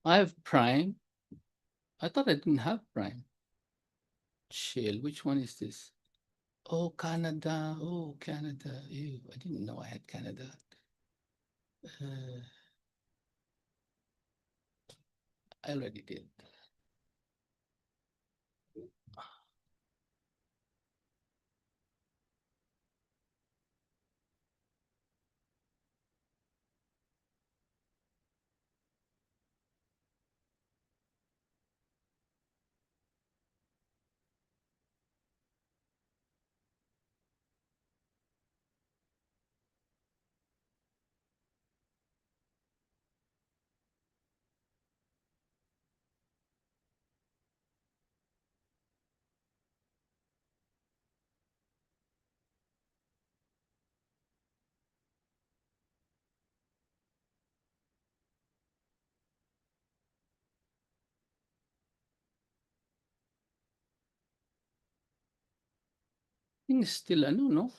I have Prime. I thought I didn't have Prime. Chill. Which one is this? Oh, Canada. Oh, Canada. Ew, I didn't know I had Canada. Uh, I already did. Thing is still ano, no?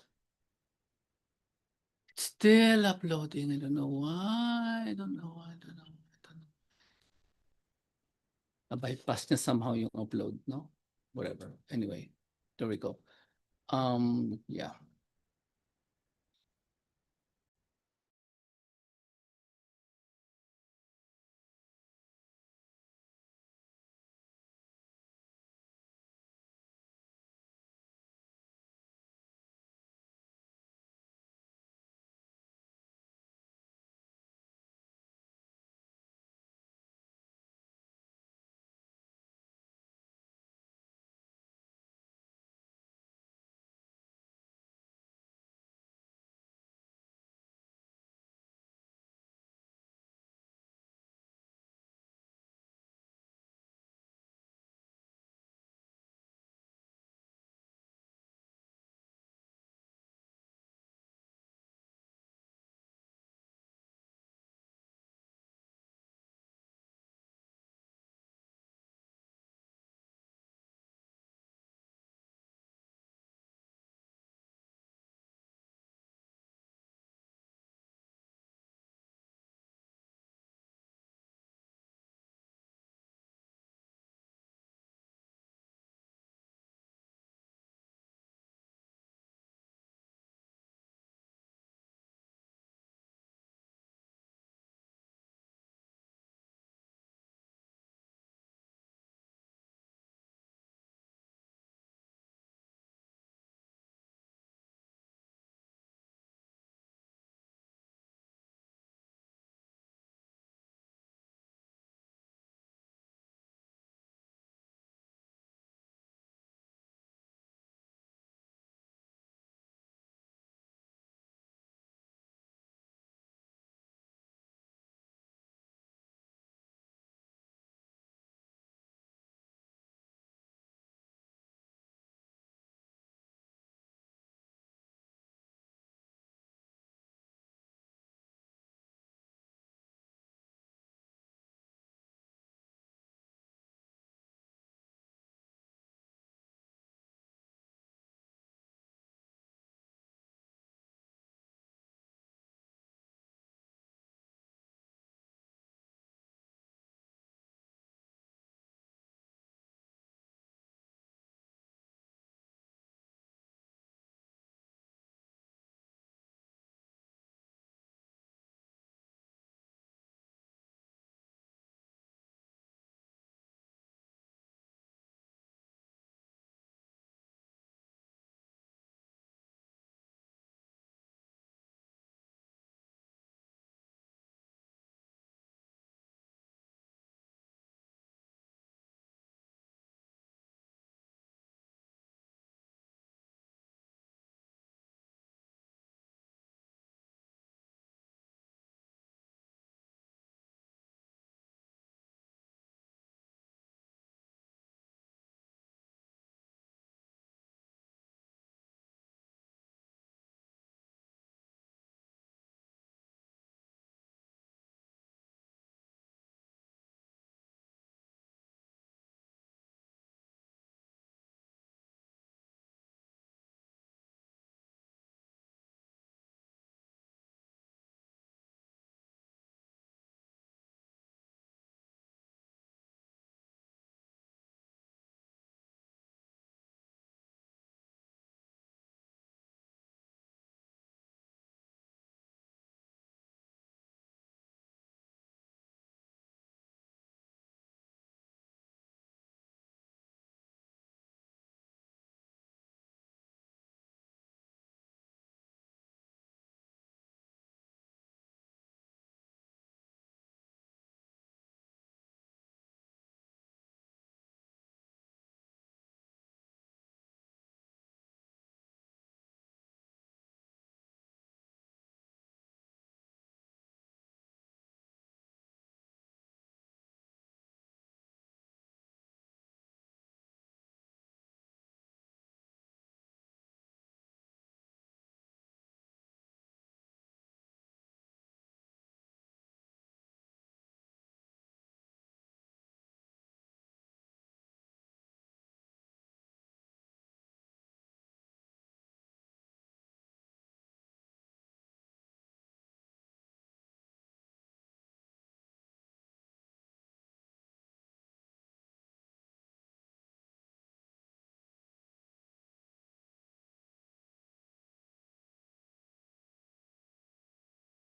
It's still uploading. I don't know why. I don't know. I don't know. I don't know. Na-bypass niya somehow yung upload, no? Whatever. Anyway, there we go. Yeah.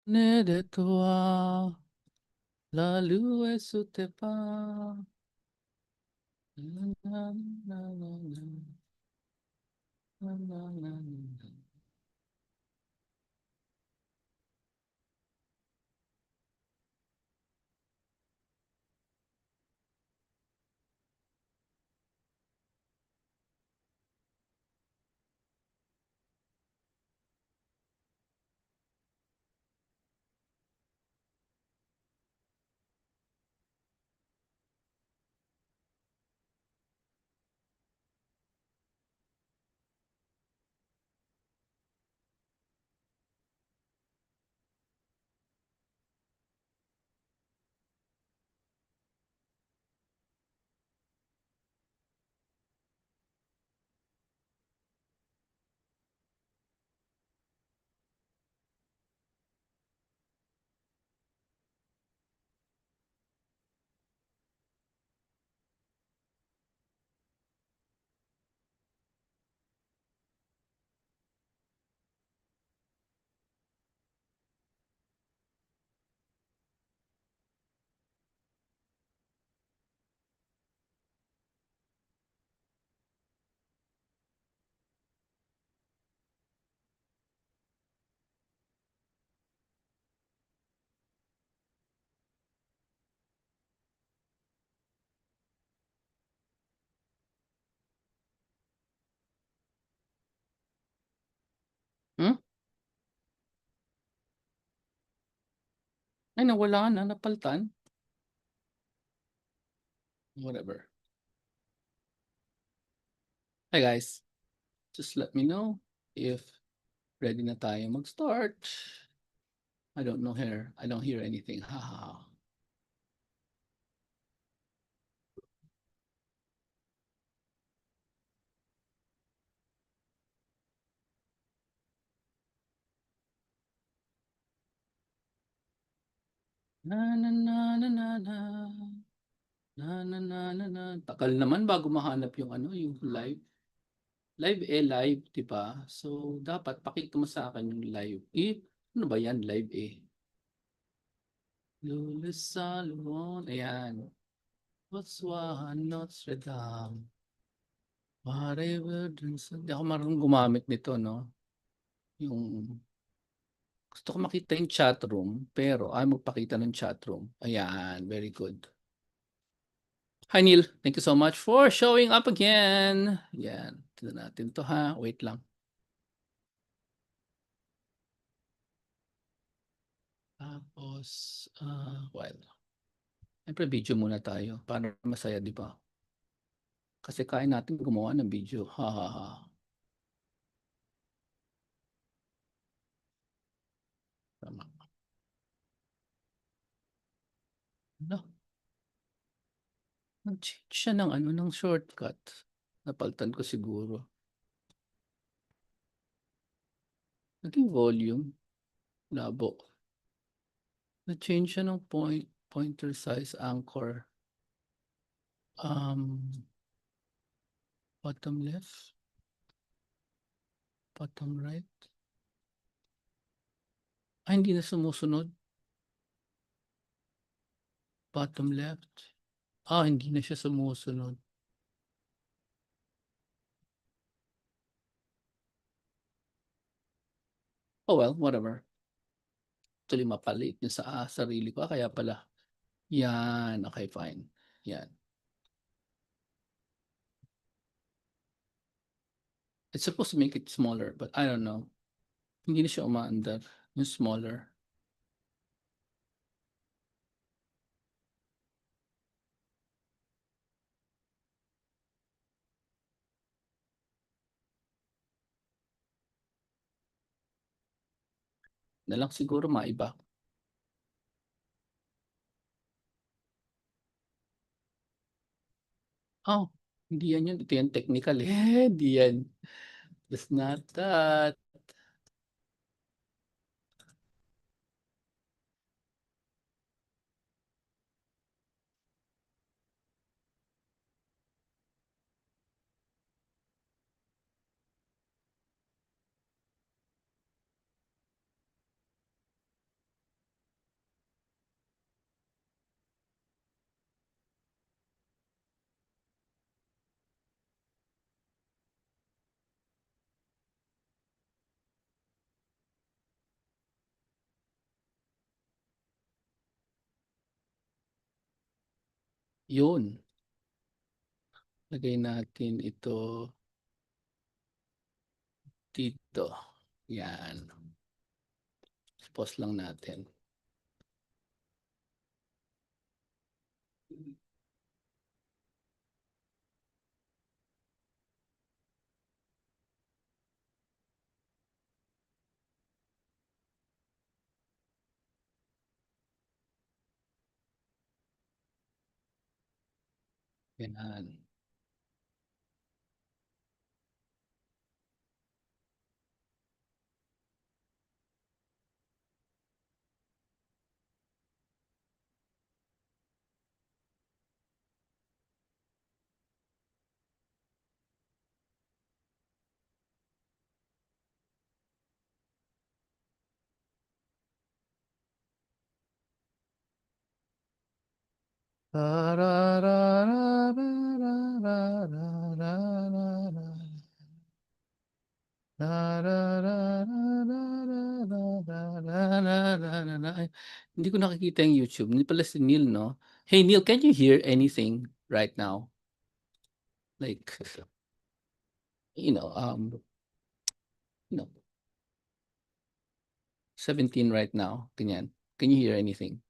Ne de toi, la lue su te pa. Na, na, na, na, na, na, na, na, na. Hmm? Ay, nawala na, napaltan. Whatever. Hi guys, just let me know if ready na tayo mag-start. I don't know here. I don't hear anything. Ha ha ha. Na na na na na na. Na na na na na. Takal naman bago mahanap yung ano, yung live. Live live, 'di ba? So dapat pakita mo sa akin yung live. Ano ba 'yan, live Lulusa Salomon. Ayan. What's one Notre Dame? Whatever dun sa... Di ako marunong gumamit nito, no? Yung... Gusto ko makita yung chat room, pero ay magpakita ng chat room. Ayan, very good. Hi Neil, thank you so much for showing up again. Yan, tignan natin to ha. Wait lang. Tapos, well, siyempre video muna tayo para masaya, di ba? Kasi kaya natin gumawa ng video. Ha ha ha. Tama. No, nag-change siya ng ano, ng shortcut. Napaltan ko siguro. Naging volume. Labo. Na-change siya ng pointer size anchor. Um, bottom left, bottom right. Hindi na sumusunod. Bottom left. Hindi na siya sumusunod. Oh well, whatever. Actually, mapalit niya sa sarili ko. Kaya pala. Yan. Okay, fine. Yan. It's supposed to make it smaller, but I don't know. Hindi na siya umaandar. Yung smaller. Na lang siguro maiba. Oh, hindi yan yun. Ito yan technical eh. Hindi yan. It's not that. Yun. Lagay natin ito dito. Yan. Pause lang natin. Yan. Hindi ko nakikita yung YouTube. Hindi pala si Neil, no? Hey, Neil, can you hear anything right now? Like, you know, um, you know, 17 right now. Ganyan. Can you hear anything?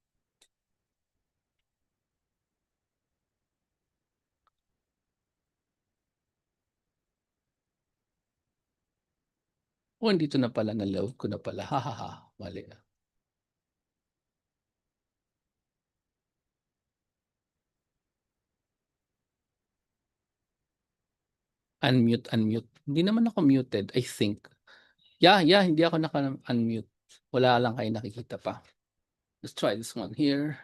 Oh, andito na pala. Na-load ko na pala. Ha, ha, ha. Mali. Unmute, unmute. Hindi naman ako muted, I think. Yeah, hindi ako naka-unmute. Wala lang kayo nakikita pa. Let's try this one here.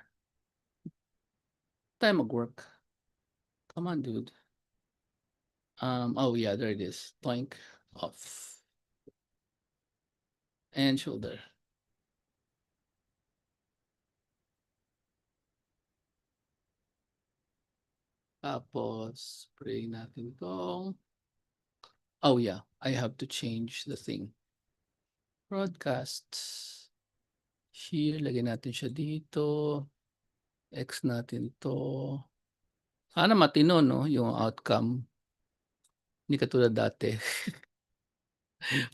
Time mag-work. Come on, dude. Oh yeah, there it is. Toink off. And shoulder. Tapos, spray natin tong. Oh yeah, I have to change the thing. Broadcasts. Here, lagyan natin siya dito. X natin to. Sana matino, no? Yung outcome. Hindi katulad dati.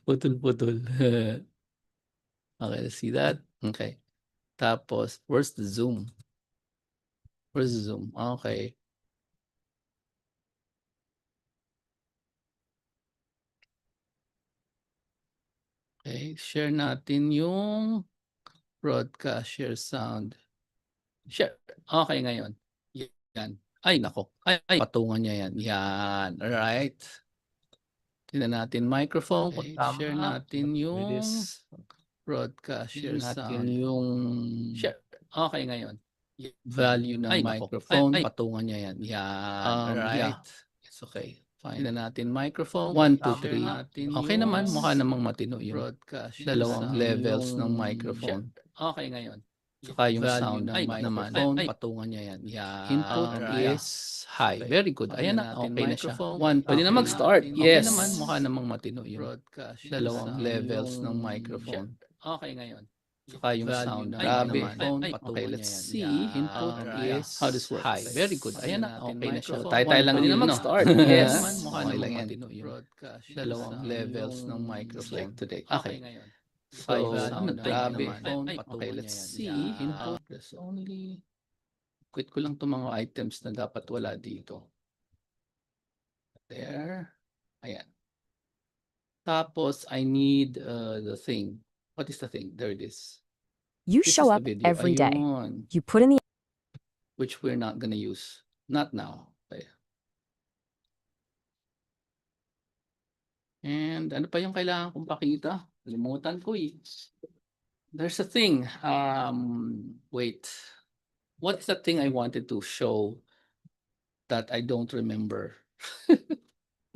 Putol-putol. Okay, let's see that. Okay. Tapos, where's the zoom? Where's the zoom? Okay. Okay, share natin yung broadcast, share sound. Share. Okay ngayon. Yan. Ay, nako. Ay, patungan niya yan. Yan. Alright. Tingnan natin microphone. Okay, share natin yung broadcast, share sound. Yung share. Okay ngayon. Value ng ay, microphone. Ay, patungan niya yan. Yan. Alright. Yeah. It's okay. Fine. Tingnan natin microphone. 1, 2, 3. Okay naman. Mukha namang matino yung broadcast. Dalawang levels ng microphone. Okay ngayon. Saka yung sound ng microphone, patungan niya yan. Input is high. Very good. Ayan na, okay na siya. Pwede na mag-start. Yes. Okay naman, mukha namang matino yung dalawang levels ng microphone. Okay ngayon. Saka yung sound ng microphone, okay, let's see. Input is how this works. High. Very good. Ayan na, okay na siya. Tay-tay lang din, no? Start. Yes. Mukha namang matino yung dalawang levels ng microphone. Today. Okay ngayon. So, grabe. Okay, let's see. Input. There's only... Quit ko lang itong mga items na dapat wala dito. There. Ayan. Tapos, I need the thing. What is the thing? There it is. You This show is the up video. every day. Ayun. You put in the Which we're not gonna use. Not now. Okay. And ano pa yung kailangan kong pakita? Limutan ko eh. There's a thing. Wait. What's the thing I wanted to show that I don't remember?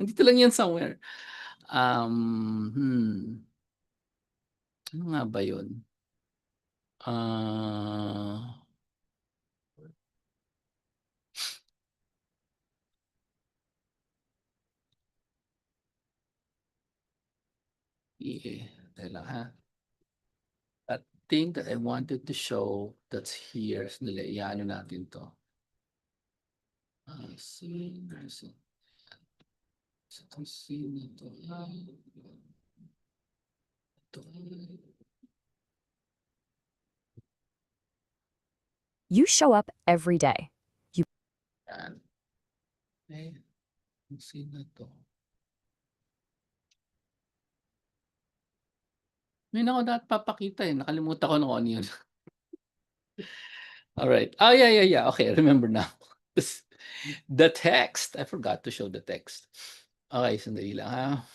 Nandito lang yan somewhere. Ano nga ba yun? Yeah, teka lang ha. That thing that I wanted to show that's here. Sandali, iano natin to. Sin, sin, sin ito ay, ito ay, You show up every day. yan. Eh, sin na to. May na ako dapat papakita eh. Nakalimutan ko na kung ano yun. All right. Oh, yeah, yeah, yeah. Okay, I remember now. The text. I forgot to show the text. Okay, sandali lang ha.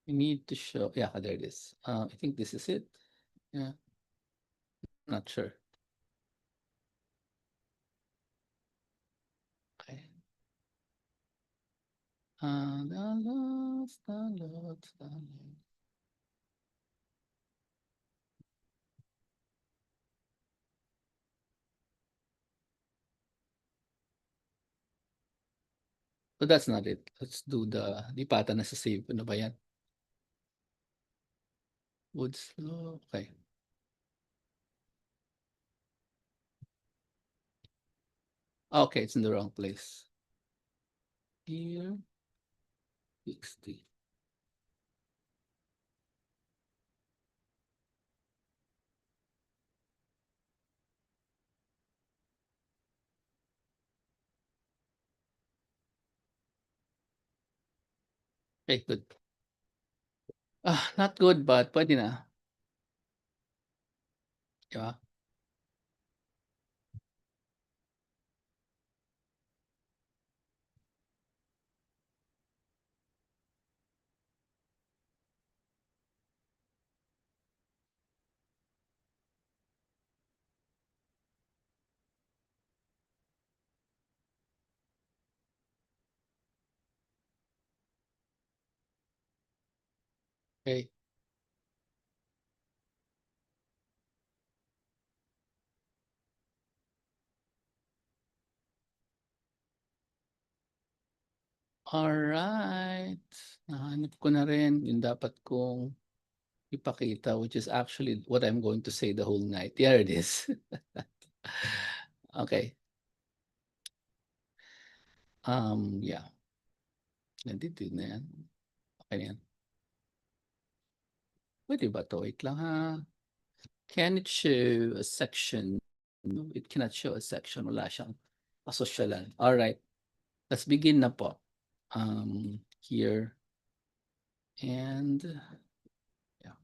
We need to show. Yeah, there it is. I think this is it. Yeah, not sure. Okay. The lost, the lost, the lost. But that's not it. Let's do di pata na sa save. Ano ba yan? Wood slow. Okay. Okay, it's in the wrong place. Here, 60. Okay, good. Not good, but pwede na. Diba? Okay. Alright. Nahanap ko na rin yung dapat kong ipakita, which is actually what I'm going to say the whole night. There it is. Okay. Yeah. Nandito na yan. Okay na yan. Pwede ba to? Wait lang ha. Can it show a section? No, it cannot show a section. Wala siyang pasosyalan. Alright. Let's begin na po. Here. And yeah.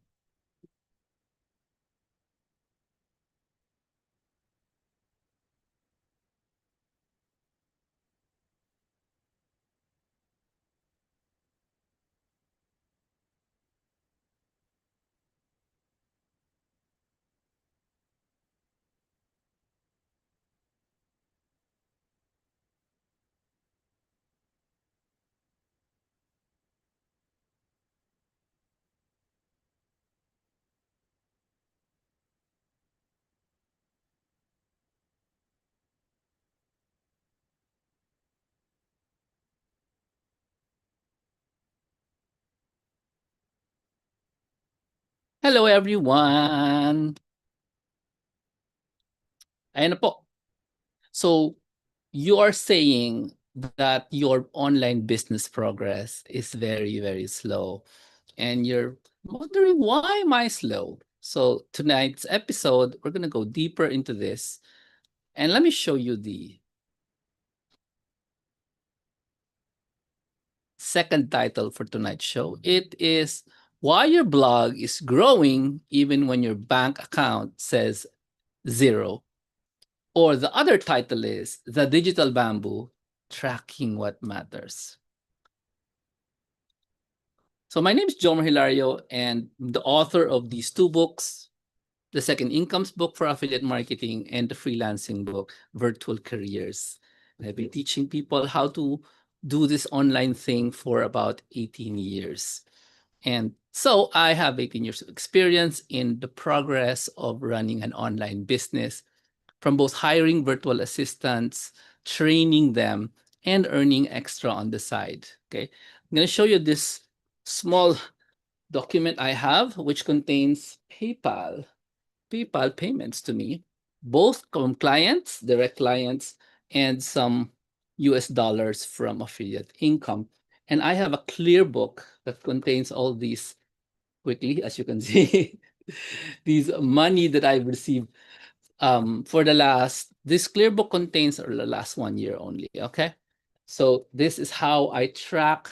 Hello everyone. Ayan na po. So you are saying that your online business progress is very, very slow. And you're wondering, why am I slow? So tonight's episode, we're going to go deeper into this. And let me show you the second title for tonight's show. It is Why Your Blog is Growing Even When Your Bank Account Says Zero. Or the other title is The Digital Bamboo, Tracking What Matters. So my name is Jomar Hilario, and I'm the author of these two books, the Second Incomes book for affiliate marketing and the freelancing book, Virtual Careers. I've been teaching people how to do this online thing for about 18 years. And so I have 18 years of experience in the progress of running an online business, from both hiring virtual assistants, training them, and earning extra on the side. Okay. I'm going to show you this small document I have, which contains PayPal payments to me, both from clients, direct clients, and some US dollars from affiliate income. And I have a clear book that contains all these quickly, as you can see, these money that I've received for the last, this clear book contains the last 1 year only, okay? So this is how I track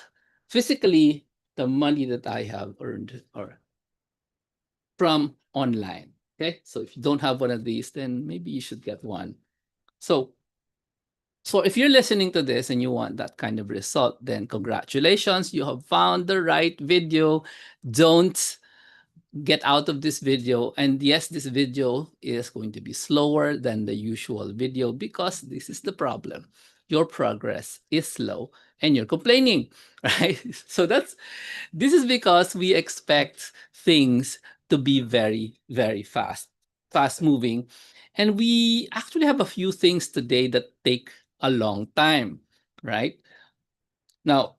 physically the money that I have earned or from online. Okay, so if you don't have one of these, then maybe you should get one. So, so if you're listening to this and you want that kind of result, then congratulations, you have found the right video. Don't get out of this video. And yes, this video is going to be slower than the usual video because this is the problem. Your progress is slow and you're complaining, right? So this is because we expect things to be very, very fast moving. And we actually have a few things today that take a long time, right? Now,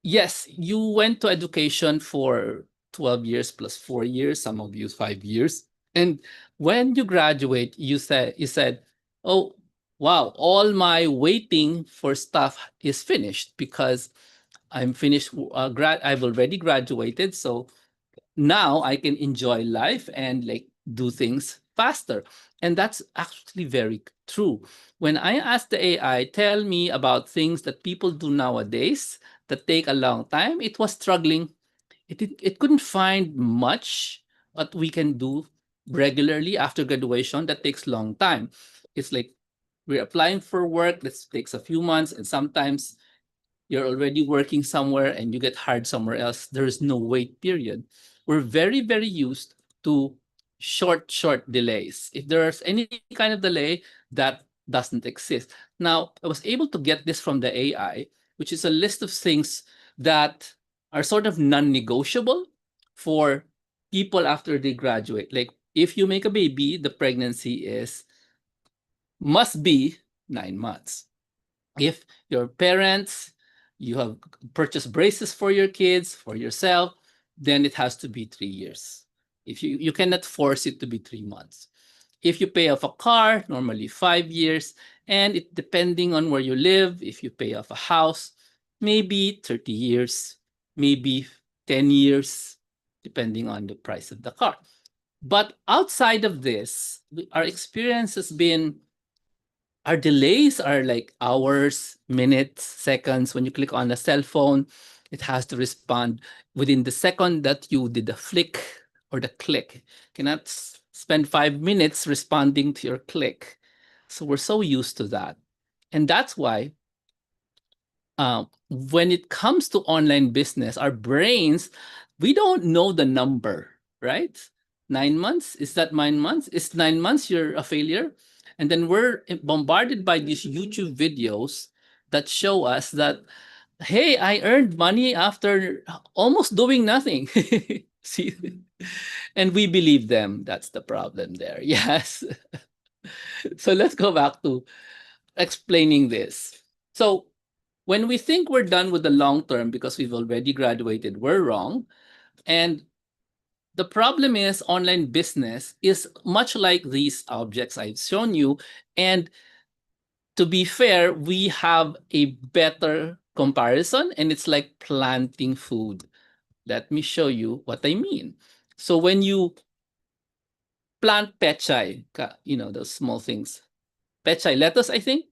yes, you went to education for 12 years plus 4 years, some of you 5 years. And when you graduate, you said, oh, wow, all my waiting for stuff is finished because I'm finished, I've already graduated. So now I can enjoy life and like do things faster. And that's actually very true. When I ask the AI, tell me about things that people do nowadays that take a long time, it was struggling. It couldn't find much what we can do regularly after graduation that takes long time. It's like we're applying for work that takes a few months, and sometimes you're already working somewhere and you get hired somewhere else, there is no wait period. We're very, very used to short delays. If there's any kind of delay, that doesn't exist. Now, I was able to get this from the AI, which is a list of things that are sort of non-negotiable for people after they graduate. Like if you make a baby, the pregnancy is must be 9 months. If your parents, you have purchased braces for your kids, for yourself, then it has to be 3 years. If you cannot force it to be 3 months. If you pay off a car, normally 5 years, and it depending on where you live, if you pay off a house, maybe 30 years, maybe 10 years, depending on the price of the car. But outside of this, our experience has been our delays are like hours, minutes, seconds. When you click on a cell phone, it has to respond within the second that you did the flick or the click. Cannot spend 5 minutes responding to your click. So we're so used to that. And that's why when it comes to online business, our brains, we don't know the number, right? 9 months? Is that 9 months? Is 9 months you're a failure? And then we're bombarded by these YouTube videos that show us that, hey, I earned money after almost doing nothing. See? And we believe them. That's the problem there. Yes. So let's go back to explaining this. So when we think we're done with the long term because we've already graduated, we're wrong. And the problem is online business is much like these objects I've shown you. And to be fair, we have a better comparison, and it's like planting food. Let me show you what I mean. So when you plant pechay, those small things, pechay lettuce, I think,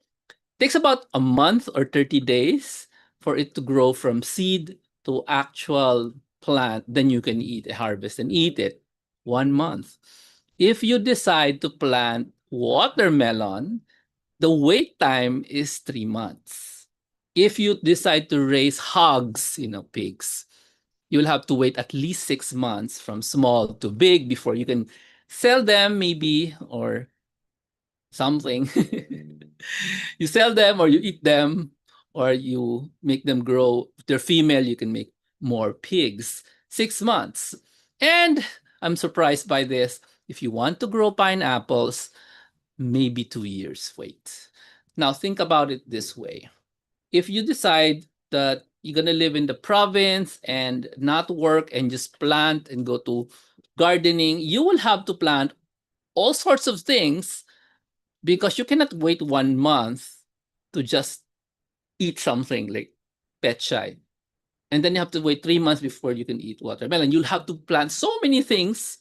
takes about a month or 30 days for it to grow from seed to actual plant. Then you can harvest and eat it. 1 month. If you decide to plant watermelon, the wait time is 3 months. If you decide to raise hogs, pigs, you'll have to wait at least 6 months from small to big before you can sell them, maybe, or something. You sell them or you eat them or you make them grow. If they're female, you can make more pigs. 6 months. And I'm surprised by this. If you want to grow pineapples, maybe 2 years wait. Now think about it this way. If you decide that you're going to live in the province and not work and just plant and go to gardening, you will have to plant all sorts of things because you cannot wait 1 month to just eat something like petchay. And then you have to wait 3 months before you can eat watermelon. You'll have to plant so many things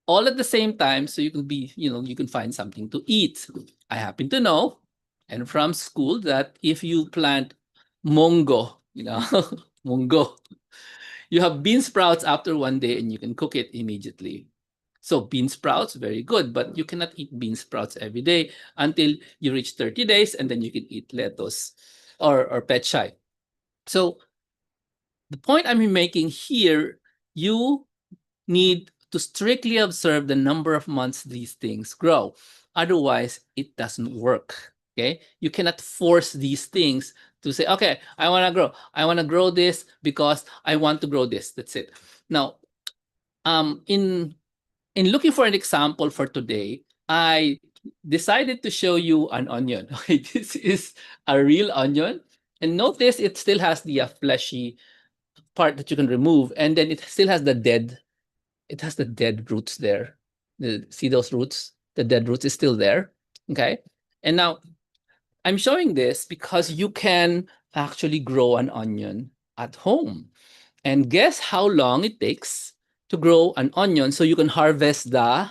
all at the same time so you can be, you can find something to eat. I happen to know, and from school, that if you plant mongo, mongo, you have bean sprouts after 1 day and you can cook it immediately. So bean sprouts, very good, but you cannot eat bean sprouts every day until you reach 30 days, and then you can eat lettuce or petchay. So the point I'm making here, you need to strictly observe the number of months these things grow. Otherwise, it doesn't work. Okay, you cannot force these things to say, okay, I want to grow. I want to grow this because I want to grow this. That's it. Now, in looking for an example for today, I decided to show you an onion. Okay, this is a real onion, and notice it still has the fleshy part that you can remove, and then it still has the dead. It has the dead roots there. See those roots? The dead roots is still there. Okay, and now I'm showing this because you can actually grow an onion at home. And guess how long it takes to grow an onion so you can harvest the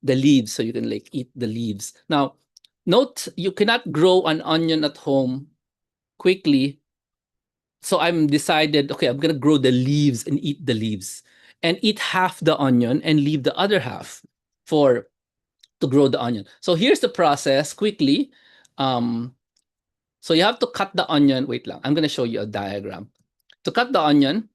leaves, so you can like eat the leaves. Now, note you cannot grow an onion at home quickly. So I'm decided, okay, I'm gonna grow the leaves and eat the leaves, and eat half the onion and leave the other half for to grow the onion. So here's the process quickly. So you have to cut the onion. Wait lang, I'm gonna show you a diagram. To cut the onion,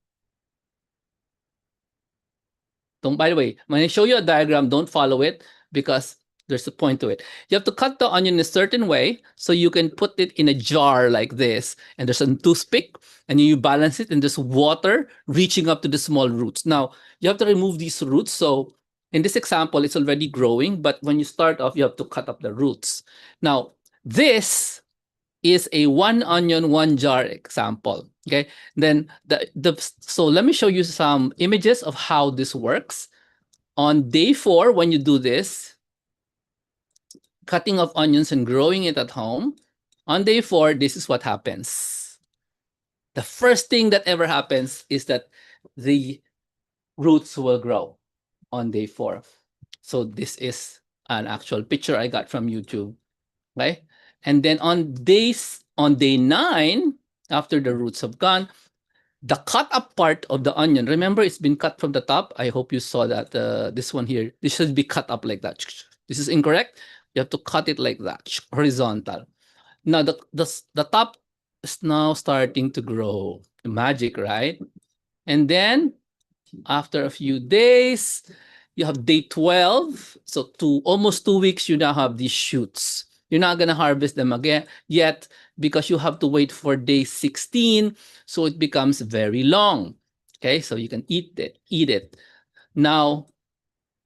by the way, when I show you a diagram, don't follow it because there's a point to it. You have to cut the onion in a certain way so you can put it in a jar like this, and there's a toothpick, and you balance it, and there's water reaching up to the small roots. Now, you have to remove these roots. So in this example, it's already growing, but when you start off, you have to cut up the roots. Now, this is a 1 onion, 1 jar example. Okay, then so let me show you some images of how this works. On day 4, when you do this, cutting of onions and growing it at home, on day 4, this is what happens. The first thing that ever happens is that the roots will grow on day 4. So this is an actual picture I got from YouTube, right? And then on day 9, after the roots have gone, the cut up part of the onion, remember it's been cut from the top. I hope you saw that this one here, this should be cut up like that. This is incorrect. You have to cut it like that, horizontal. Now the top is now starting to grow. Magic, right? And then after a few days, you have day 12. So almost 2 weeks, you now have these shoots. You're not going to harvest them again yet because you have to wait for day 16. So it becomes very long. Okay, so you can eat it. Now,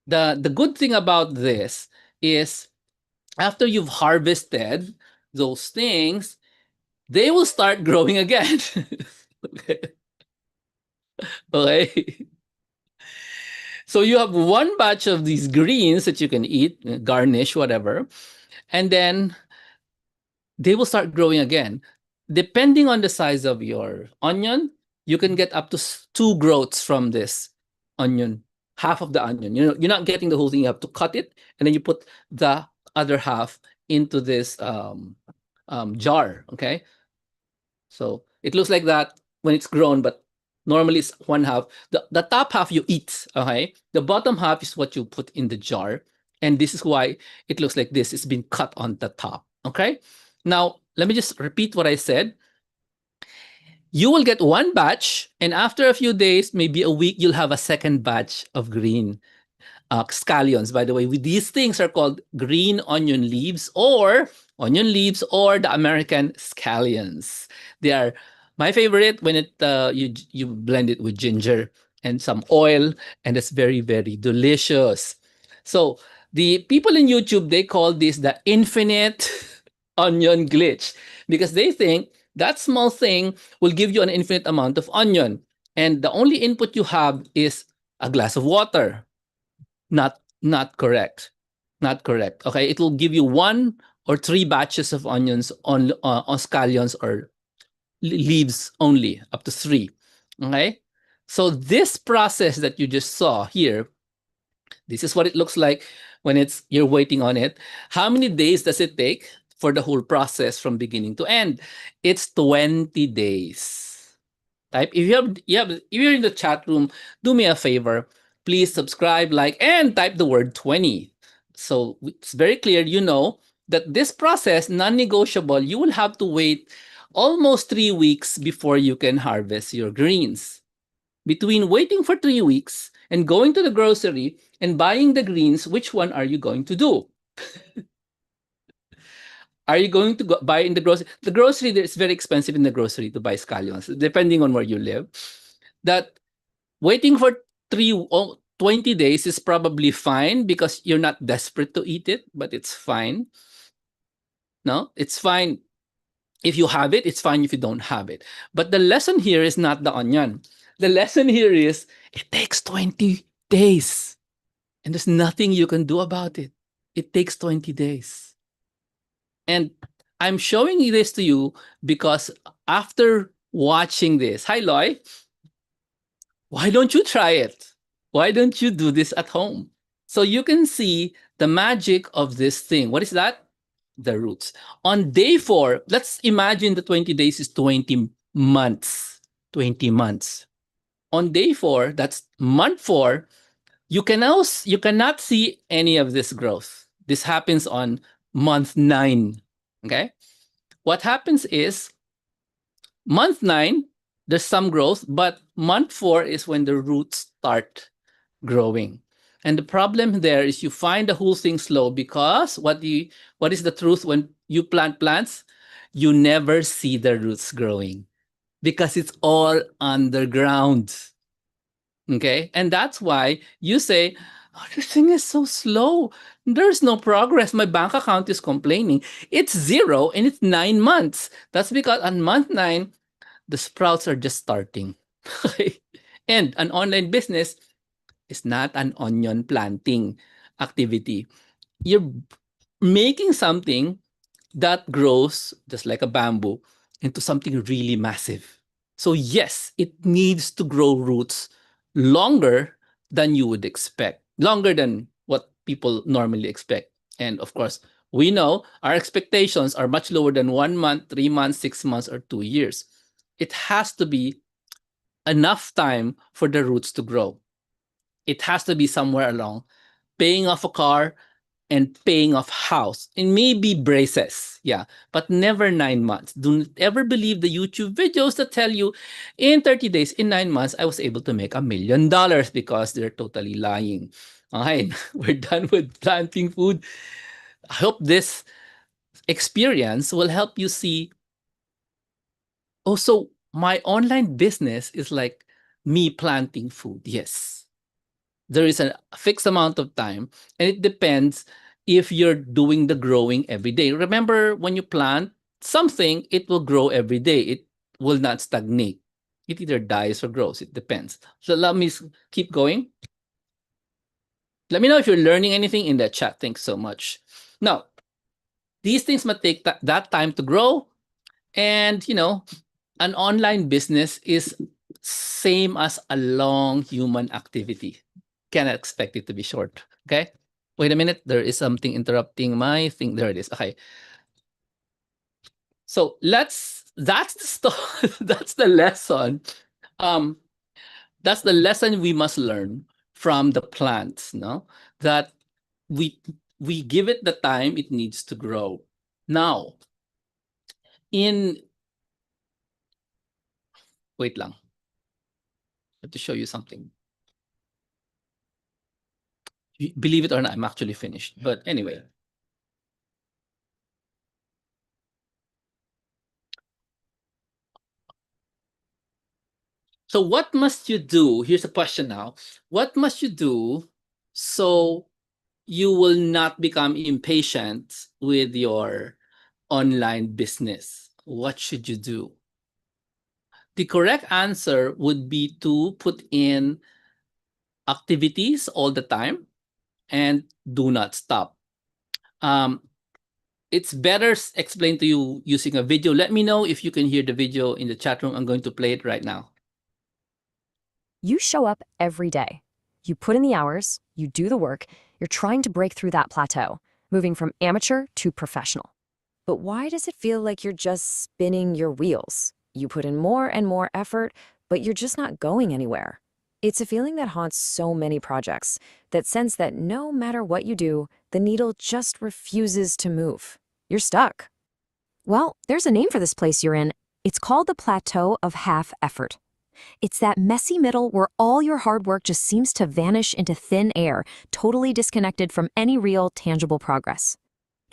the good thing about this is after you've harvested those things, they will start growing again. Okay. Okay. So you have one batch of these greens that you can eat, garnish, whatever, and then they will start growing again. Depending on the size of your onion, you can get up to 2 growths from this onion, half of the onion. You're not getting the whole thing. You have to cut it, and then you put the other half into this jar, okay? So it looks like that when it's grown, but normally it's 1/2. The top half you eat, okay? The bottom half is what you put in the jar. And this is why it looks like this. It's been cut on the top, okay? Now, let me just repeat what I said. You will get one batch, and after a few days, maybe a week, you'll have a second batch of green scallions. By the way, these things are called green onion leaves or the American scallions. They are my favorite when you blend it with ginger and some oil, and it's very, very delicious. So the people in YouTube, they call this the infinite onion glitch because they think That small thing will give you an infinite amount of onion. And the only input you have is a glass of water. Not correct. Not correct. Okay, it will give you 1 or 3 batches of onions on scallions or leaves only, up to 3. Okay? So this process that you just saw here, this is what it looks like when you're waiting on it. How many days does it take for the whole process from beginning to end? It's 20 days. Type if you're in the chat room, do me a favor. Please subscribe, like, and type the word 20. So it's very clear, that this process, non-negotiable, you will have to wait almost 3 weeks before you can harvest your greens. Between waiting for 3 weeks and going to the grocery and buying the greens, which one are you going to do? Are you going to buy in the grocery? The grocery, it's very expensive in the grocery to buy scallions, depending on where you live. That waiting for 20 days is probably fine because you're not desperate to eat it, but it's fine. No, it's fine if you have it, it's fine if you don't have it. But the lesson here is not the onion. The lesson here is it takes 20 days and there's nothing you can do about it. It takes 20 days. And I'm showing this to you because after watching this, hi Loy, why don't you try it? Why don't you do this at home? So you can see the magic of this thing. What is that? The roots. On day 4, let's imagine the 20 days is 20 months. 20 months. On day 4, that's month 4, you cannot see any of this growth. This happens on month 9. Okay? What happens is month 9, there's some growth, but month 4 is when the roots start growing. And the problem there is you find the whole thing slow because what is the truth when you plant plants? You never see the roots growing because it's all underground. Okay? And that's why you say, oh, this thing is so slow. There's no progress. My bank account is complaining. It's 0 and it's 9 months. That's because on month 9, the sprouts are just starting. And an online business is not an onion planting activity. You're making something that grows just like a bamboo into something really massive. So yes, it needs to grow roots longer than you would expect, longer than what people normally expect. And of course, we know our expectations are much lower than 1 month, 3 months, 6 months, or 2 years. It has to be enough time for the roots to grow. It has to be somewhere along paying off a car and paying off house and maybe braces. Yeah, but never 9 months. Don't ever believe the YouTube videos that tell you in 30 days, in 9 months, I was able to make $1 million because they're totally lying. Okay, we're done with planting food. I hope this experience will help you see, oh, so my online business is like me planting food. Yes, there is a fixed amount of time, and it depends if you're doing the growing every day. Remember, when you plant something, it will grow every day. It will not stagnate. It either dies or grows. It depends. So let me keep going. Let me know if you're learning anything in the chat. Thanks so much. Now, these things might take that time to grow. And, an online business is same as a long human activity. Cannot expect it to be short. Okay. Wait a minute. There is something interrupting my thing. There it is. Okay. So that's the that's the lesson. Um, that's the lesson we must learn from the plants, no? That we we give it the time it needs to grow. Now, in wait lang. I have to show you something. Believe it or not, I'm actually finished. But anyway. So what must you do? Here's a question now. What must you do so you will not become impatient with your online business? what should you do? The correct answer would be to put in activities all the time and do not stop. It's better explained to you using a video. Let me know if you can hear the video in the chat room. I'm going to play it right now. You show up every day. You put in the hours, you do the work, you're trying to break through that plateau, moving from amateur to professional. But why does it feel like you're just spinning your wheels? You put in more and more effort, but you're just not going anywhere. It's a feeling that haunts so many projects, that sense that no matter what you do, the needle just refuses to move. You're stuck. Well, there's a name for this place you're in. It's called the plateau of half effort. It's that messy middle where all your hard work just seems to vanish into thin air, totally disconnected from any real, tangible progress.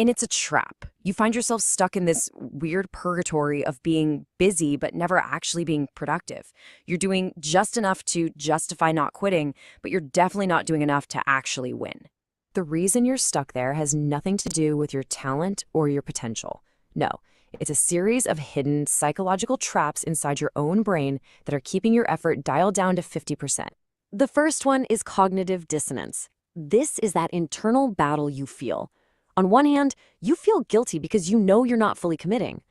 And it's a trap. You find yourself stuck in this weird purgatory of being busy but never actually being productive. You're doing just enough to justify not quitting, but you're definitely not doing enough to actually win. The reason you're stuck there has nothing to do with your talent or your potential. No, it's a series of hidden psychological traps inside your own brain that are keeping your effort dialed down to 50%. The first one is cognitive dissonance. This is that internal battle you feel. On one hand, you feel guilty because you know you're not fully committing.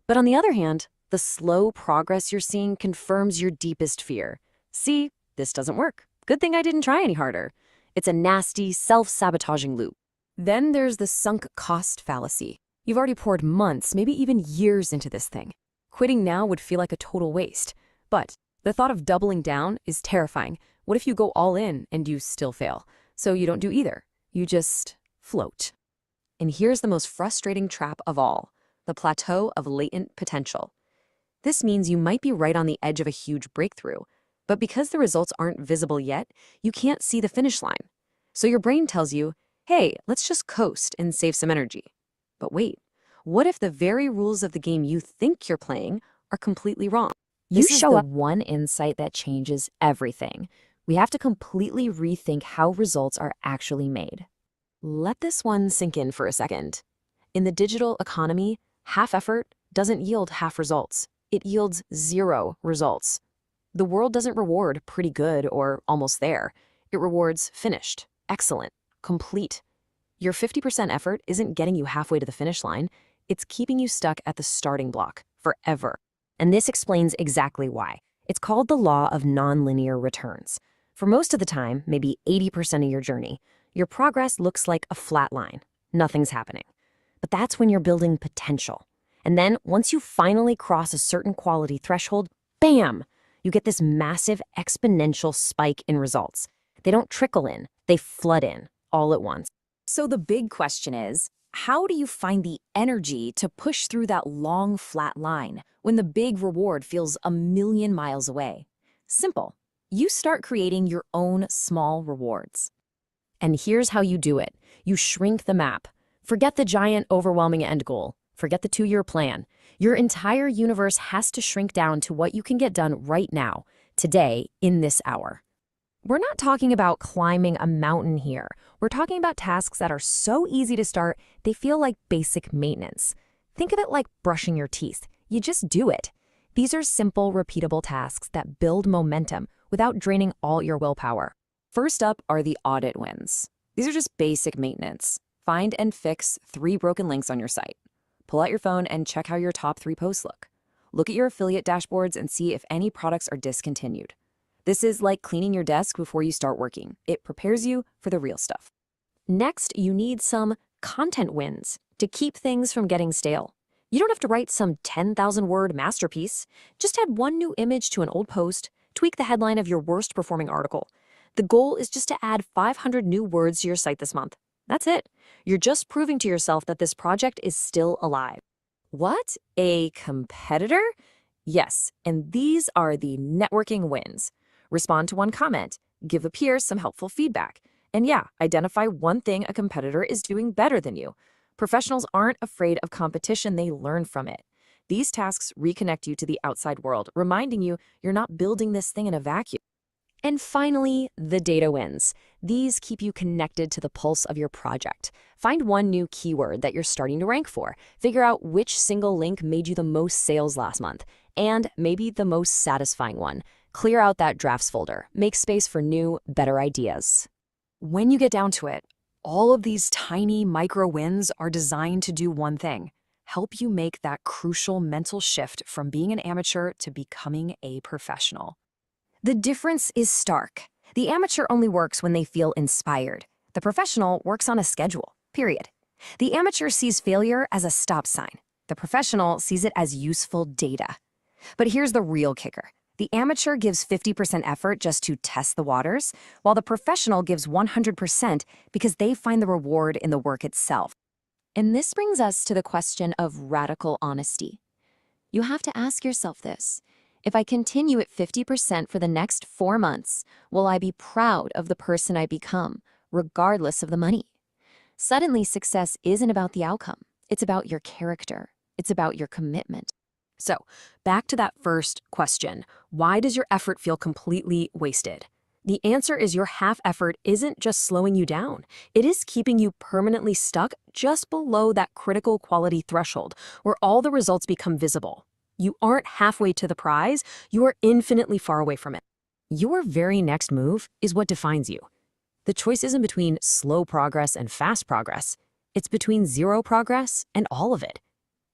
But on the other hand, the slow progress you're seeing confirms your deepest fear. See, this doesn't work. Good thing I didn't try any harder. It's a nasty, self-sabotaging loop. Then there's the sunk cost fallacy. You've already poured months, maybe even years into this thing. Quitting now would feel like a total waste. But the thought of doubling down is terrifying. What if you go all in and you still fail? So you don't do either. You just float. And here's the most frustrating trap of all, the plateau of latent potential. This means you might be right on the edge of a huge breakthrough, but because the results aren't visible yet, you can't see the finish line. So your brain tells you, hey, let's just coast and save some energy. But wait, what if the very rules of the game you think you're playing are completely wrong? You show up one insight that changes everything. We have to completely rethink how results are actually made. Let this one sink in for a second. In the digital economy, half effort doesn't yield half results. It yields 0 results. The world doesn't reward pretty good or almost there. It rewards finished, excellent, complete. Your 50% effort isn't getting you halfway to the finish line. It's keeping you stuck at the starting block forever. And this explains exactly why. It's called the law of nonlinear returns. For most of the time, maybe 80% of your journey, your progress looks like a flat line. Nothing's happening. But that's when you're building potential. And then once you finally cross a certain quality threshold, bam! You get this massive exponential spike in results. They don't trickle in, they flood in all at once. So the big question is, how do you find the energy to push through that long flat line when the big reward feels a million miles away? Simple. You start creating your own small rewards. And here's how you do it. You shrink the map. Forget the giant, overwhelming end goal. Forget the 2-year plan. Your entire universe has to shrink down to what you can get done right now, today, in this hour. We're not talking about climbing a mountain here. We're talking about tasks that are so easy to start, they feel like basic maintenance. Think of it like brushing your teeth. You just do it. These are simple, repeatable tasks that build momentum without draining all your willpower. First up are the audit wins. These are just basic maintenance. Find and fix 3 broken links on your site. Pull out your phone and check how your top 3 posts look. Look at your affiliate dashboards and see if any products are discontinued. This is like cleaning your desk before you start working. It prepares you for the real stuff. Next, you need some content wins to keep things from getting stale. You don't have to write some 10,000-word masterpiece. Just add 1 new image to an old post, tweak the headline of your worst performing article. The goal is just to add 500 new words to your site this month. That's it. You're just proving to yourself that this project is still alive. What? A competitor? Yes, and these are the networking wins. Respond to 1 comment, give a peer some helpful feedback, and yeah, identify 1 thing a competitor is doing better than you. Professionals aren't afraid of competition, they learn from it. These tasks reconnect you to the outside world, reminding you you're not building this thing in a vacuum. And finally, the data wins. These keep you connected to the pulse of your project. Find one new keyword that you're starting to rank for. Figure out which single link made you the most sales last month, and maybe the most satisfying one. Clear out that drafts folder. Make space for new, better ideas. When you get down to it, all of these tiny micro wins are designed to do one thing: help you make that crucial mental shift from being an amateur to becoming a professional. The difference is stark. The amateur only works when they feel inspired. The professional works on a schedule, period. The amateur sees failure as a stop sign. The professional sees it as useful data. But here's the real kicker. The amateur gives 50% effort just to test the waters, while the professional gives 100% because they find the reward in the work itself. And this brings us to the question of radical honesty. You have to ask yourself this. If I continue at 50% for the next 4 months, will I be proud of the person I become, regardless of the money? Suddenly, success isn't about the outcome. It's about your character. It's about your commitment. So, back to that first question. Why does your effort feel completely wasted? The answer is your half effort isn't just slowing you down. It is keeping you permanently stuck just below that critical quality threshold where all the results become visible. You aren't halfway to the prize, you are infinitely far away from it. Your very next move is what defines you. The choice isn't between slow progress and fast progress. It's between zero progress and all of it.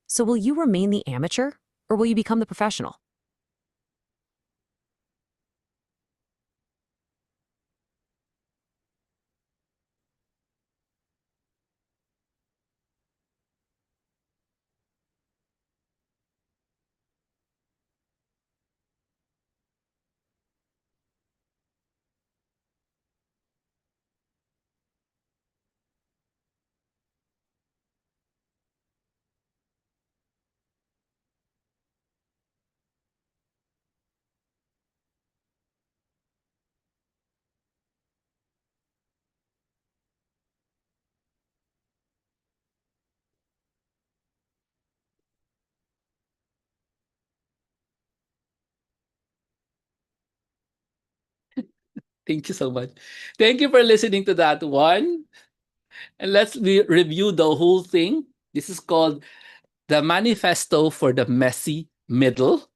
So will you remain the amateur, or will you become the professional? Thank you so much. Thank you for listening to that one. And let's review the whole thing. This is called the manifesto for the messy middle.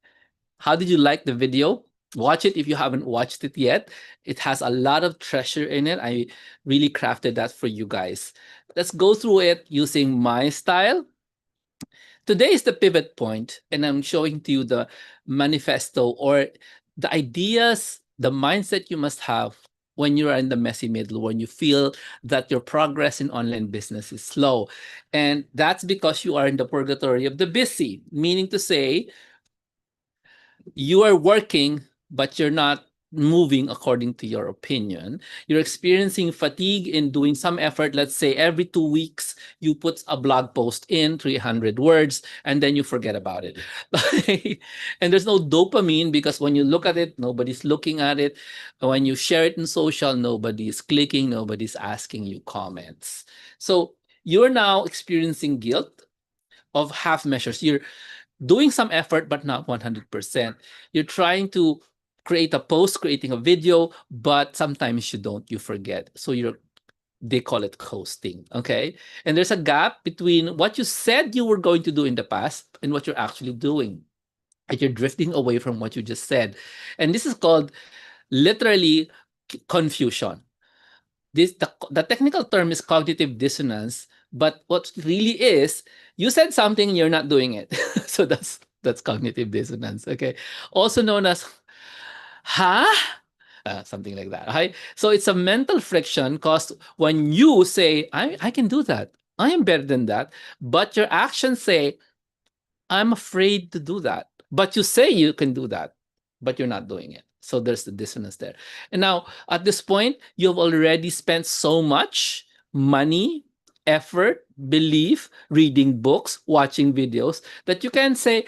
How did you like the video? Watch it if you haven't watched it yet. It has a lot of treasure in it. I really crafted that for you guys. Let's go through it using my style. Today is the pivot point, and I'm showing to you the manifesto or the ideas, the mindset you must have when you are in the messy middle, when you feel that your progress in online business is slow. And that's because you are in the purgatory of the busy, meaning to say, you are working, but you're not moving according to your opinion. You're experiencing fatigue in doing some effort. Let's say every 2 weeks, you put a blog post in 300 words, and then you forget about it. And there's no dopamine because when you look at it, nobody's looking at it. When you share it in social, nobody's clicking, nobody's asking you comments. So you're now experiencing guilt of half measures. You're doing some effort, but not 100%. You're trying to create a post, creating a video, but sometimes you don't, you forget. So they call it coasting, okay? And there's a gap between what you said you were going to do in the past and what you're actually doing. And you're drifting away from what you just said. And this is called literally confusion. The technical term is cognitive dissonance, but what really is, you said something, you're not doing it. So that's cognitive dissonance. Okay, also known as huh, something like that. Okay, so it's a mental friction caused when you say I can do that, I am better than that, but your actions say I'm afraid to do that. But you say you can do that, but you're not doing it. So there's the dissonance there. And now at this point, you've already spent so much money, effort, belief, reading books, watching videos that you can say,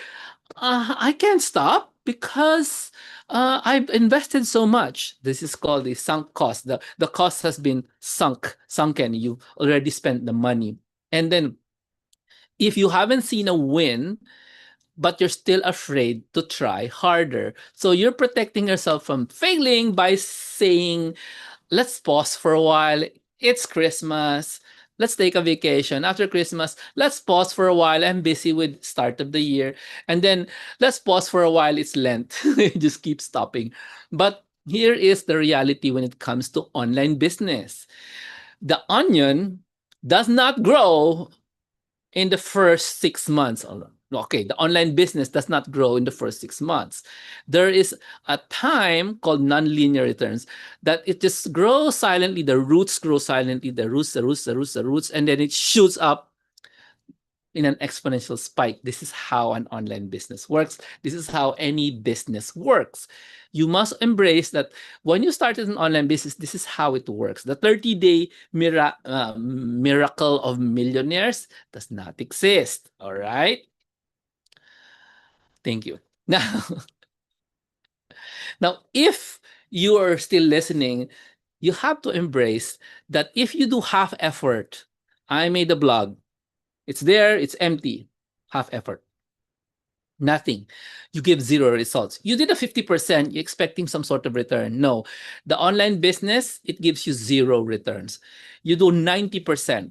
I can't stop because I've invested so much. This is called the sunk cost. The cost has been sunken. You've already spent the money. And then if you haven't seen a win, but you're still afraid to try harder. So you're protecting yourself from failing by saying, let's pause for a while. It's Christmas. Let's take a vacation. After Christmas, let's pause for a while. I'm busy with start of the year. And then let's pause for a while. It's Lent. Just keep stopping. But here is the reality when it comes to online business. The onion does not grow in the first 6 months. Okay, the online business does not grow in the first 6 months. There is a time called non-linear returns that it just grows silently. The roots grow silently, the roots, and then it shoots up in an exponential spike. This is how an online business works. This is how any business works. You must embrace that when you started an online business, this is how it works. The 30-day miracle of millionaires does not exist. All right. Thank you. Now, now, if you are still listening, you have to embrace that if you do half effort, I made a blog. It's there, it's empty. Half effort. Nothing. You give zero results. You did a 50%, you're expecting some sort of return. No. The online business, it gives you zero returns. You do 90%.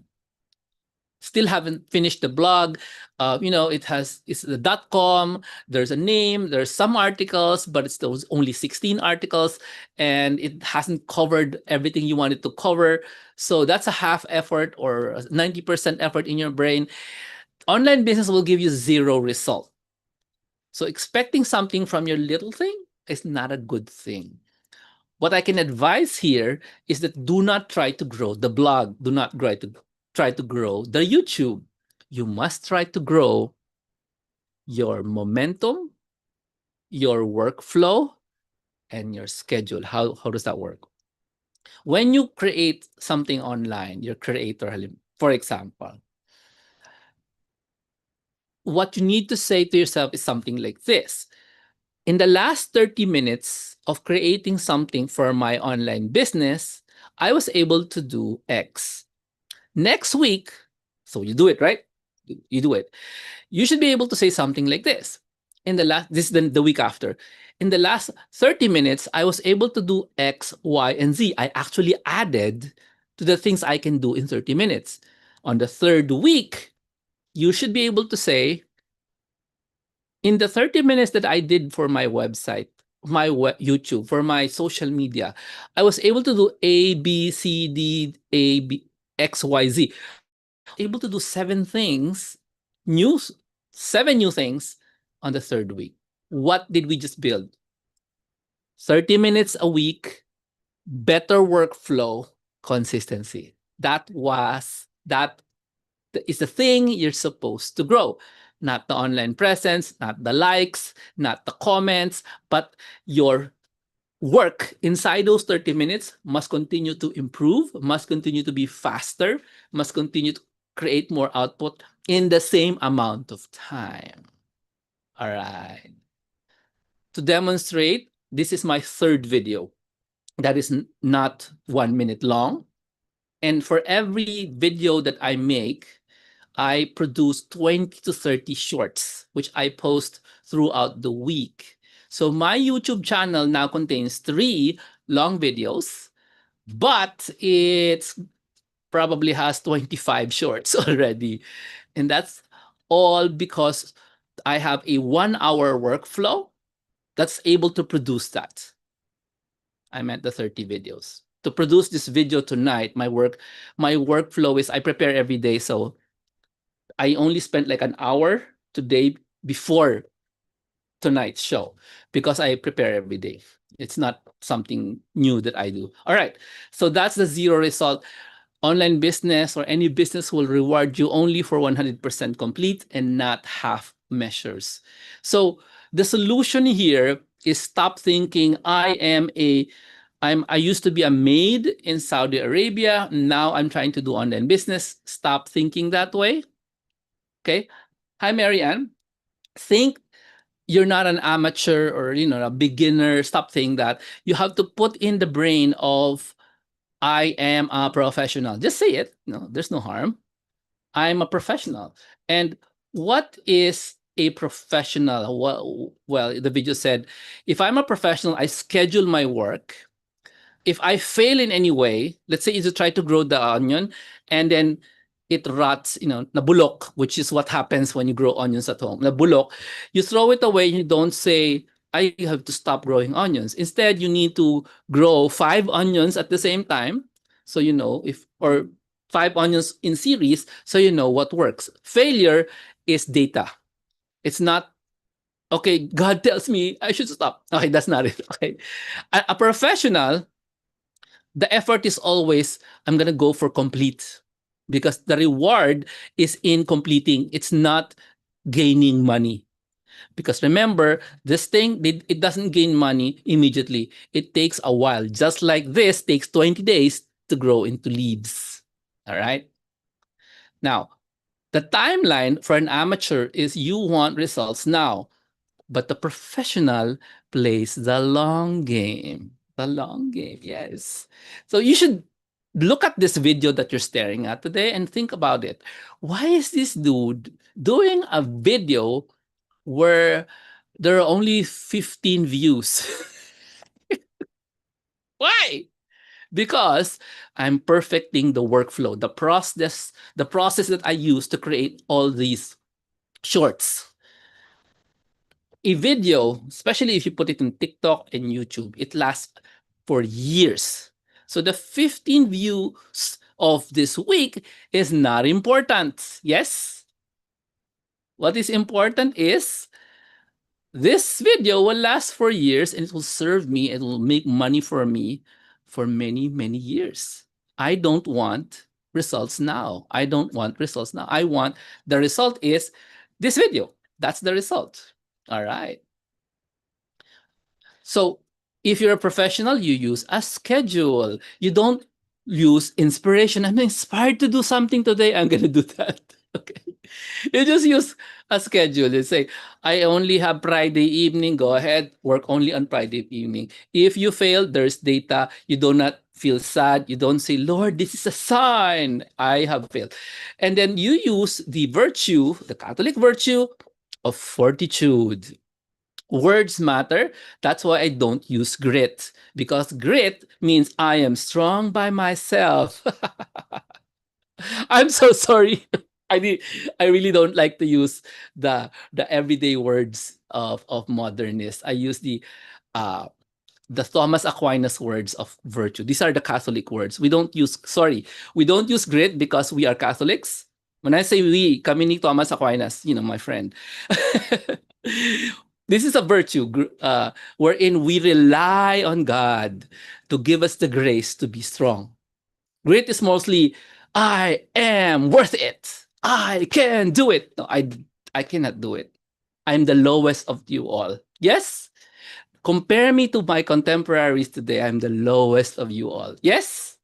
Still haven't finished the blog. It's the .com. There's a name. There's some articles, but it's those only 16 articles, and it hasn't covered everything you wanted to cover. So that's a half effort or a 90% effort in your brain. Online business will give you zero result. So expecting something from your little thing is not a good thing. What I can advise here is that do not try to grow the blog. Do not try to grow the YouTube. You must try to grow your momentum, your workflow, and your schedule. How does that work? When you create something online, your creator, for example, what you need to say to yourself is something like this. In the last 30 minutes of creating something for my online business, I was able to do X. Next week, so you do it, right? You do it. You should be able to say something like this. This is the week after. In the last 30 minutes, I was able to do X, Y, and Z. I actually added to the things I can do in 30 minutes. On the third week, you should be able to say, in the 30 minutes that I did for my website, YouTube, for my social media, I was able to do A, B, C, D, A, B, X, Y, Z. Able to do new, seven new things on the third week. What did we just build? 30 minutes a week, better workflow, consistency. That is the thing you're supposed to grow. Not the online presence, not the likes, not the comments, but your work inside those 30 minutes must continue to improve, must continue to be faster, must continue to create more output in the same amount of time. All right. To demonstrate, this is my third video that is not 1 minute long. And for every video that I make, I produce 20 to 30 shorts, which I post throughout the week. So my YouTube channel now contains 3 long videos, but it probably has 25 shorts already. And that's all because I have a 1-hour workflow that's able to produce that. I meant the 30 videos. To produce this video tonight, my workflow is I prepare every day. So I only spent like an hour today before tonight's show because I prepare every day. It's not something new that I do. All right. So that's the zero result. Online business or any business will reward you only for 100% complete and not half measures. So the solution here is stop thinking I used to be a maid in Saudi Arabia. Now I'm trying to do online business. Stop thinking that way. Okay. Hi, Marianne. Think you're not an amateur or a beginner. Stop saying that. You have to put in the brain of I am a professional. Just say it. No, there's no harm. I'm a professional. And what is a professional? Well, the video said, if I'm a professional, I schedule my work. If I fail in any way, let's say you try to grow the onion and then it rots, nabulok, which is what happens when you grow onions at home. Nabulok, you throw it away. You don't say, I have to stop growing onions. Instead, you need to grow 5 onions at the same time. So you know if, or 5 onions in series, so you know what works. Failure is data. It's not, okay, God tells me I should stop. Okay, that's not it. Okay. A professional, the effort is always, I'm going to go for complete, because the reward is in completing. It's not gaining money. Because remember, this thing, it doesn't gain money immediately. It takes a while. Just like this takes 20 days to grow into leaves. All right. Now, the timeline for an amateur is you want results now, but the professional plays the long game. The long game, yes. So you should look at this video that you're staring at today and think about it. Why is this dude doing a video where there are only 15 views? Why? Because I'm perfecting the workflow, the process that I use to create all these shorts. A video, especially if you put it in TikTok and YouTube, it lasts for years. So the 15 views of this week is not important. Yes? What is important is this video will last for years and it will serve me, it will make money for me for many, many years. I don't want results now. I don't want results now. I want the result is this video. That's the result. All right. So if you're a professional, you use a schedule. You don't use inspiration. I'm inspired to do something today. I'm going to do that. Okay. You just use a schedule. You say, I only have Friday evening. Go ahead, work only on Friday evening. If you fail, there's data. You do not feel sad. You don't say, Lord, this is a sign I have failed. And then you use the virtue, the Catholic virtue of fortitude. Words matter. That's why I don't use grit, because grit means I am strong by myself. I'm so sorry. I really don't like to use the everyday words of modernists. I use the Thomas Aquinas words of virtue. These are the Catholic words. We don't use grit because we are Catholics. When I say we, kami ni Thomas Aquinas, my friend. This is a virtue wherein we rely on God to give us the grace to be strong. Grit is mostly, I am worth it. I can do it. No, I cannot do it. I'm the lowest of you all. Yes? Compare me to my contemporaries today. I'm the lowest of you all. Yes?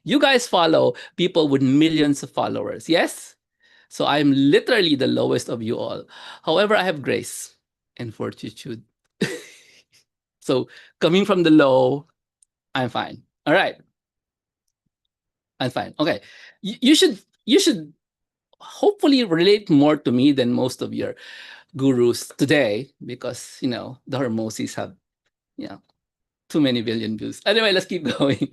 You guys follow people with millions of followers. Yes? So I'm literally the lowest of you all. However, I have grace and fortitude. So coming from the low, I'm fine. All right. I'm fine. Okay. You should hopefully relate more to me than most of your gurus today, because the Hormosis have too many billion views. Anyway, let's keep going.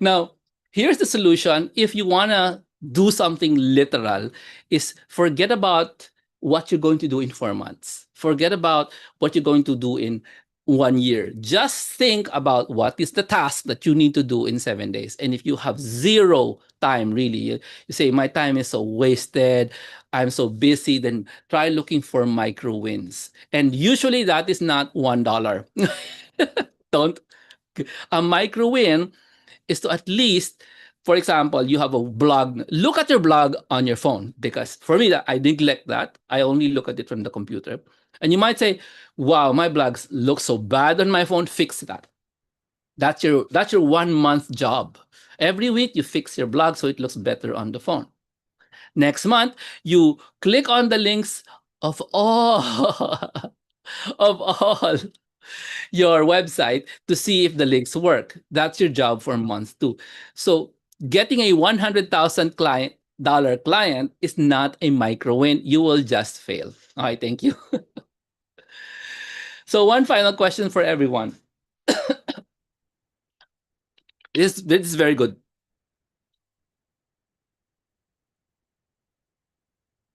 Now, here's the solution. If you want to do something literal, is forget about what you're going to do in 4 months. Forget about what you're going to do in 1 year. Just think about what is the task that you need to do in 7 days. And if you have zero time, really, you say, my time is so wasted, I'm so busy, then try looking for micro wins. And usually that is not $1. Don't. A micro win is to at least, for example, you have a blog. Look at your blog on your phone, because for me, I neglect that. I only look at it from the computer. And you might say, wow, my blogs look so bad on my phone. Fix that. That's your 1 month job. Every week you fix your blog so it looks better on the phone. Next month, you click on the links of all of all your website to see if the links work. That's your job for month 2. So getting a 100,000 client client is not a micro win. You will just fail. All right, thank you. So one final question for everyone. This is very good.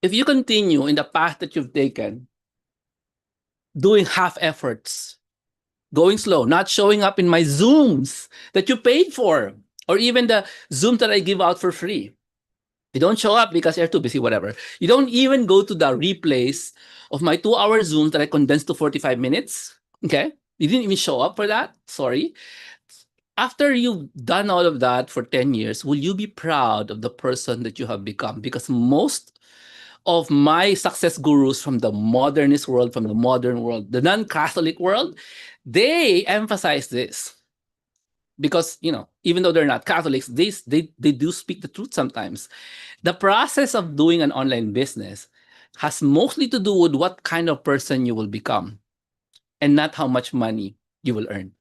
If you continue in the path that you've taken, doing half efforts, going slow, not showing up in my Zooms that you paid for, or even the Zoom that I give out for free. You don't show up because you're too busy, whatever. You don't even go to the replays of my 2-hour Zooms that I condensed to 45 minutes. Okay? You didn't even show up for that. Sorry. After you've done all of that for 10 years, will you be proud of the person that you have become? Because most of my success gurus from the modernist world, from the modern world, the non-Catholic world, they emphasize this. Because, even though they're not Catholics, they do speak the truth sometimes. The process of doing an online business has mostly to do with what kind of person you will become and not how much money you will earn.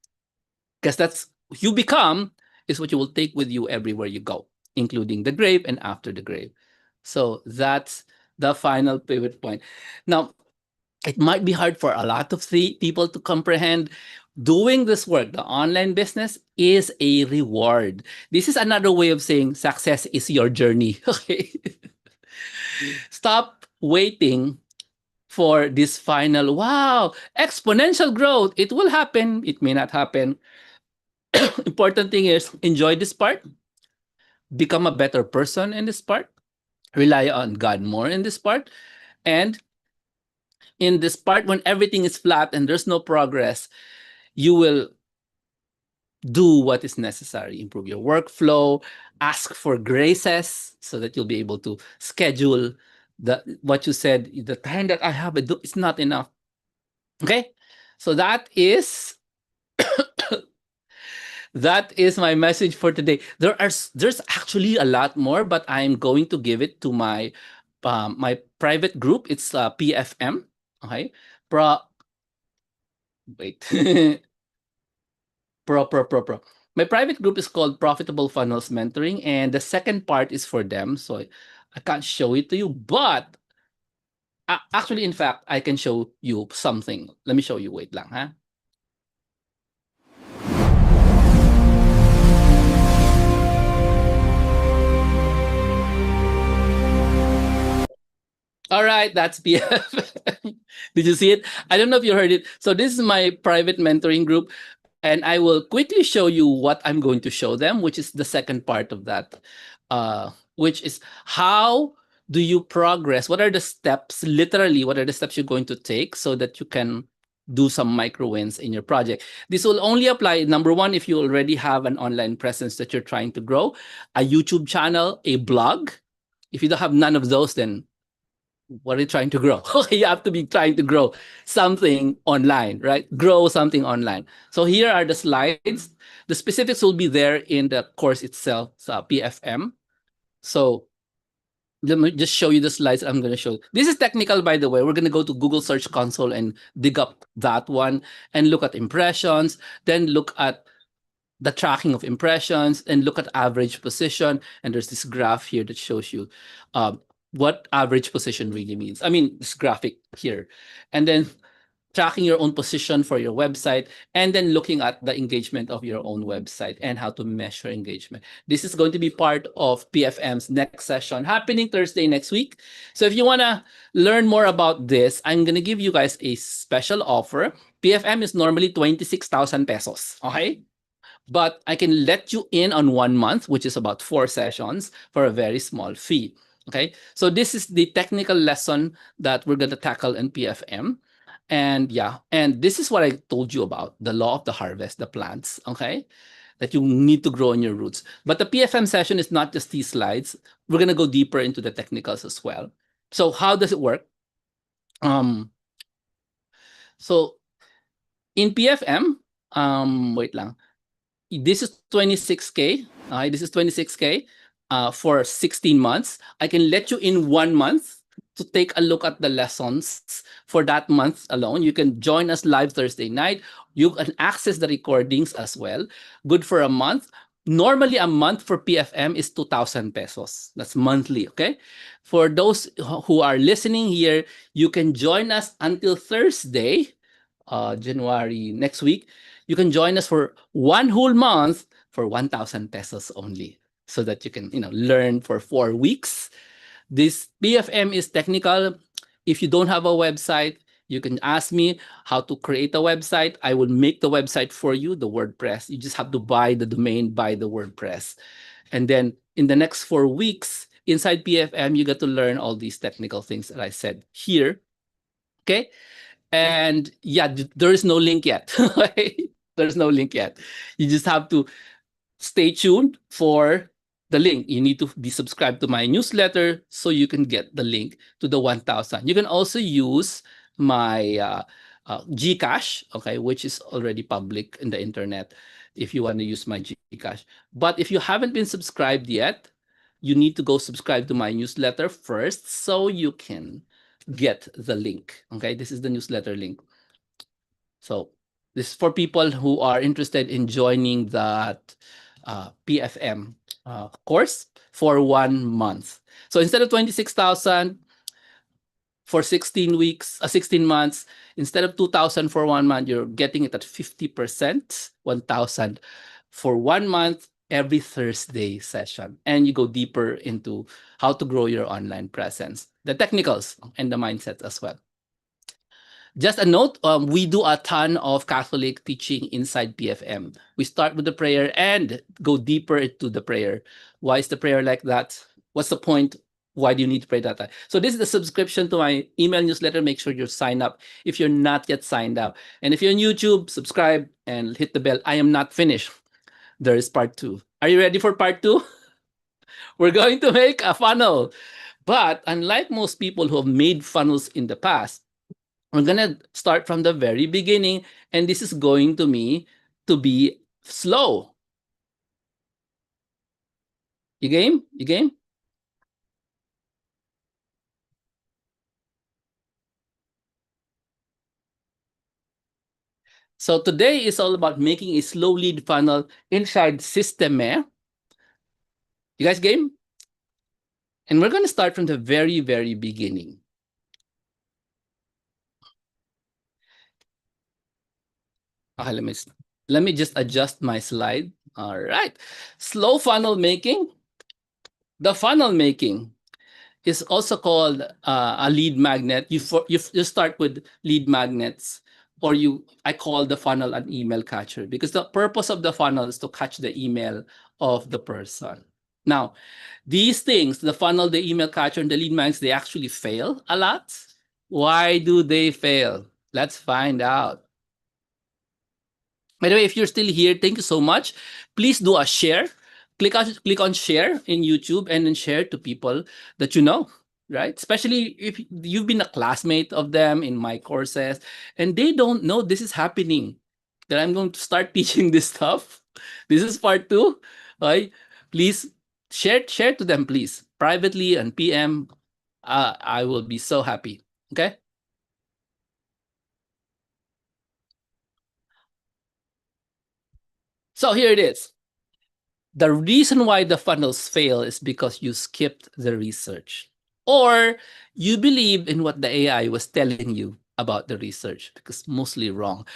Because that's you become is what you will take with you everywhere you go, including the grave and after the grave. So that's the final pivot point. Now, it might be hard for a lot of people to comprehend. Doing this work, the online business, is a reward. This is another way of saying success is your journey. Okay. Stop waiting for this final, wow, exponential growth. It will happen. It may not happen. Important thing is enjoy this part, become a better person in this part, rely on God more in this part, and in this part, when everything is flat and there's no progress, you will do what is necessary. Improve your workflow, ask for graces so that you'll be able to schedule what you said, the time that I have, it's not enough. Okay? So that is my message for today. There's actually a lot more, but I'm going to give it to my private group. It's PFM. Okay, pro. Wait, pro. My private group is called Profitable Funnels Mentoring, and the second part is for them. So I can't show it to you, but actually, in fact, I can show you something. Let me show you. Wait lang, ha? All right, that's PF. Did you see it? I don't know if you heard it. So this is my private mentoring group, and I will quickly show you what I'm going to show them, which is the second part of that, which is how do you progress? What are the steps, literally, what are the steps you're going to take so that you can do some micro wins in your project? This will only apply, number one, if you already have an online presence that you're trying to grow, a YouTube channel, a blog. If you don't have none of those, then what are you trying to grow? You have to be trying to grow something online, right? Grow something online. So here are the slides. The specifics will be there in the course itself, PFM. So let me just show you the slides I'm going to show. This is technical, by the way. We're going to go to Google Search Console and dig up that one and look at impressions, then look at the tracking of impressions and look at average position. And there's this graph here that shows you what average position really means. I mean, this graphic here. And then tracking your own position for your website, and then looking at the engagement of your own website and how to measure engagement. This is going to be part of PFM's next session happening Thursday next week. So if you want to learn more about this, I'm going to give you guys a special offer. PFM is normally 26,000 pesos. Okay? But I can let you in on 1 month, which is about 4 sessions for a very small fee. Okay, so this is the technical lesson that we're going to tackle in PFM. And yeah, and this is what I told you about, the law of the harvest, the plants, okay, that you need to grow in your roots. But the PFM session is not just these slides. We're going to go deeper into the technicals as well. So how does it work? So in PFM, wait lang. This is 26K. This is 26K for 16 months. I can let you in 1 month to take a look at the lessons for that month alone. You can join us live Thursday night. You can access the recordings as well. Good for a month. Normally, a month for PFM is 2,000 pesos. That's monthly, okay? For those who are listening here, you can join us until Thursday, January next week. You can join us for one whole month for 1,000 pesos only, so that you can, learn for 4 weeks. This PFM is technical. If you don't have a website, you can ask me how to create a website. I will make the website for you, the WordPress. You just have to buy the domain, buy the WordPress. And then in the next 4 weeks, inside PFM, you get to learn all these technical things that I said here. Okay. And yeah, there is no link yet. There's no link yet. You just have to stay tuned for the link. You need to be subscribed to my newsletter so you can get the link to the 1,000. You can also use my Gcash, okay, which is already public in the internet if you want to use my Gcash. But if you haven't been subscribed yet, you need to go subscribe to my newsletter first so you can get the link. Okay, this is the newsletter link. So this is for people who are interested in joining that PFM course for 1 month. So instead of 26,000 for 16 weeks, 16 months, instead of 2,000 for 1 month, you're getting it at 50%, 1,000 for 1 month every Thursday session. And you go deeper into how to grow your online presence, the technicals and the mindset as well. Just a note, we do a ton of Catholic teaching inside PFM. We start with the prayer and go deeper into the prayer. Why is the prayer like that? What's the point? Why do you need to pray that? So this is the subscription to my email newsletter. Make sure you're signed up if you're not yet signed up. And if you're on YouTube, subscribe and hit the bell. I am not finished. There is part 2. Are you ready for part 2? We're going to make a funnel. But unlike most people who have made funnels in the past, we're going to start from the very beginning, and this is going to be slow. You game? You game? So today is all about making a slow lead funnel inside Systeme. You guys game? And we're going to start from the very, very beginning. Okay, let me just adjust my slide. All right. Slow funnel making. The funnel making is also called a lead magnet. You start with lead magnets, or I call the funnel an email catcher, because the purpose of the funnel is to catch the email of the person. Now, these things, the funnel, the email catcher, and the lead magnets, they actually fail a lot. Why do they fail? Let's find out. By the way, if you're still here, thank you so much. Please do a share. Click on share in YouTube and then share to people that you know, right? Especially if you've been a classmate of them in my courses and they don't know this is happening, that I'm going to start teaching this stuff. This is part 2. Right? Please share to them, please, privately and PM. I will be so happy. Okay. So here it is. The reason why the funnels fail is because you skipped the research, or you believe in what the AI was telling you about the research, because mostly wrong.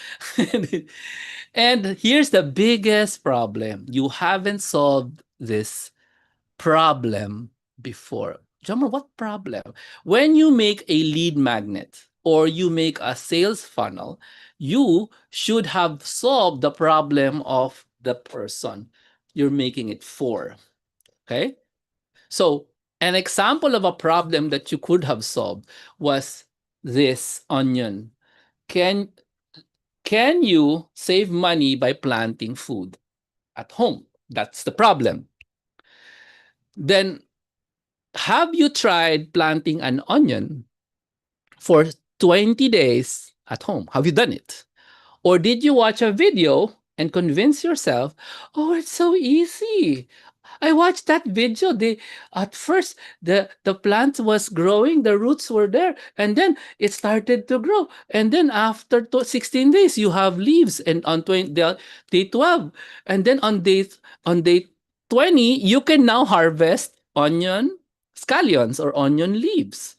And here's the biggest problem. You haven't solved this problem before. Jomar, what problem? When you make a lead magnet or you make a sales funnel, you should have solved the problem of the person you're making it for. Okay? So, an example of a problem that you could have solved was this onion. Can you save money by planting food at home? That's the problem. Then have you tried planting an onion for 20 days at home? Have you done it? Or did you watch a video and convince yourself, oh, it's so easy. I watched that video. They at first the plant was growing, the roots were there, and then it started to grow. And then after 16 days, you have leaves, and on day 12, and then on day 20, you can now harvest onion scallions or onion leaves.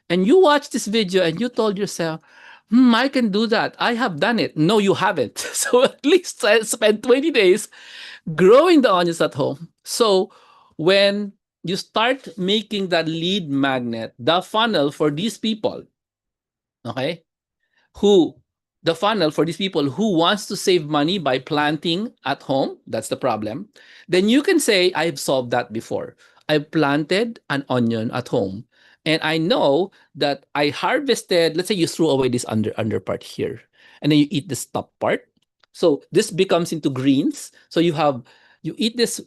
And you watch this video and you told yourself, I can do that. I have done it. No, you haven't. So at least I spent 20 days growing the onions at home. So when you start making that lead magnet, the funnel for these people, okay, who the funnel for these people who wants to save money by planting at home, that's the problem, then you can say, I've solved that before. I planted an onion at home. And I know that I harvested, let's say you threw away this under part here, and then you eat this top part. So this becomes into greens. So you eat this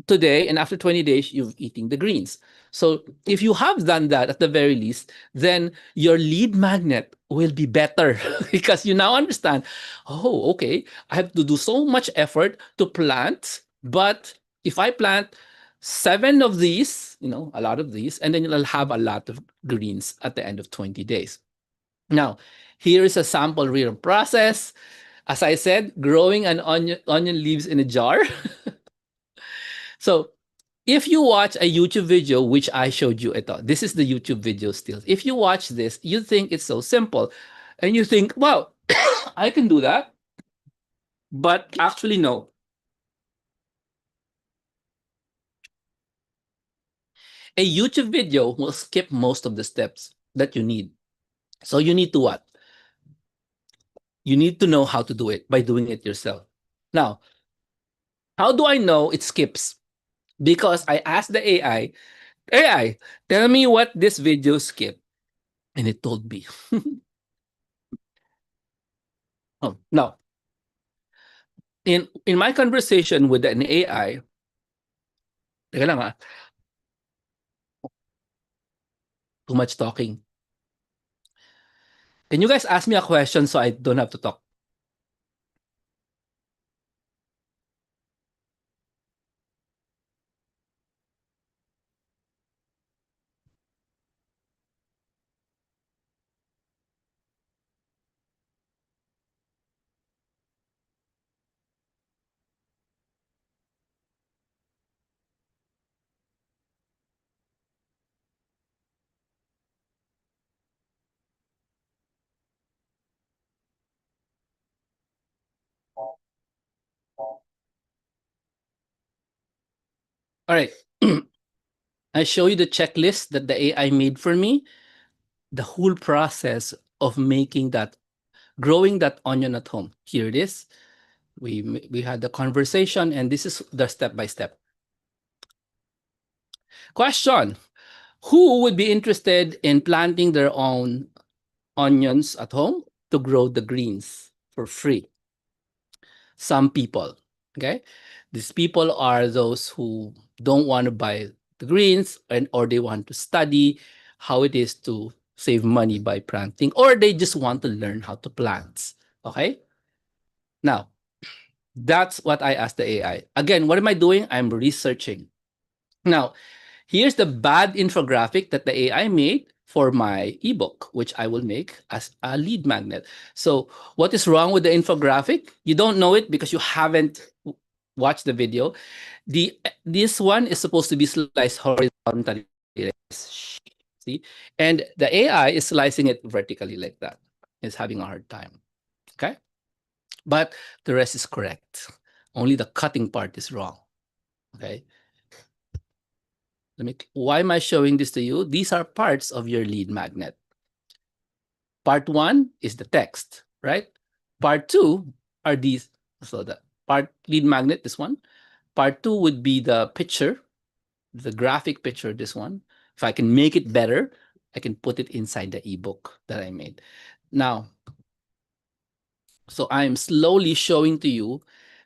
today, and after 20 days you've eating the greens. So if you have done that at the very least, then your lead magnet will be better because you now understand, oh, okay, I have to do so much effort to plant, but if I plant 7 of these, a lot of these, and then you'll have a lot of greens at the end of 20 days. Now, here is a sample real process. As I said, growing an onion leaves in a jar. So if you watch a YouTube video, which I showed you, this is the YouTube video still. If you watch this, you think it's so simple, and you think, wow, I can do that. But actually, no. A YouTube video will skip most of the steps that you need. So you need to what? You need to know how to do it by doing it yourself. Now, how do I know it skips? Because I asked the AI, tell me what this video skipped. And it told me. Oh, no. In my conversation with an AI, teka lang too much talking. Can you guys ask me a question so I don't have to talk? All right. I show you the checklist that the AI made for me. The whole process of making that, growing that onion at home. Here it is. We had the conversation, and this is the step by step. Question: who would be interested in planting their own onions at home to grow the greens for free? Some people. Okay, these people are those who don't want to buy the greens, or they want to study how it is to save money by planting, or they just want to learn how to plant. Okay, now that's what I asked the AI. Again, what am I doing? I'm researching. Now, here's the bad infographic that the AI made for my ebook, which I will make as a lead magnet. So, what is wrong with the infographic? You don't know it because you haven't watched the video. This one is supposed to be sliced horizontally. See? And the AI is slicing it vertically like that. It's having a hard time. Okay? But the rest is correct. Only the cutting part is wrong. Okay? Why am I showing this to you? These are parts of your lead magnet. Part 1 is the text, right? Part 2 are these. So the part lead magnet, this one. Part 2 would be the picture, the graphic picture, this one. If I can make it better, I can put it inside the ebook that I made. Now, so I'm slowly showing to you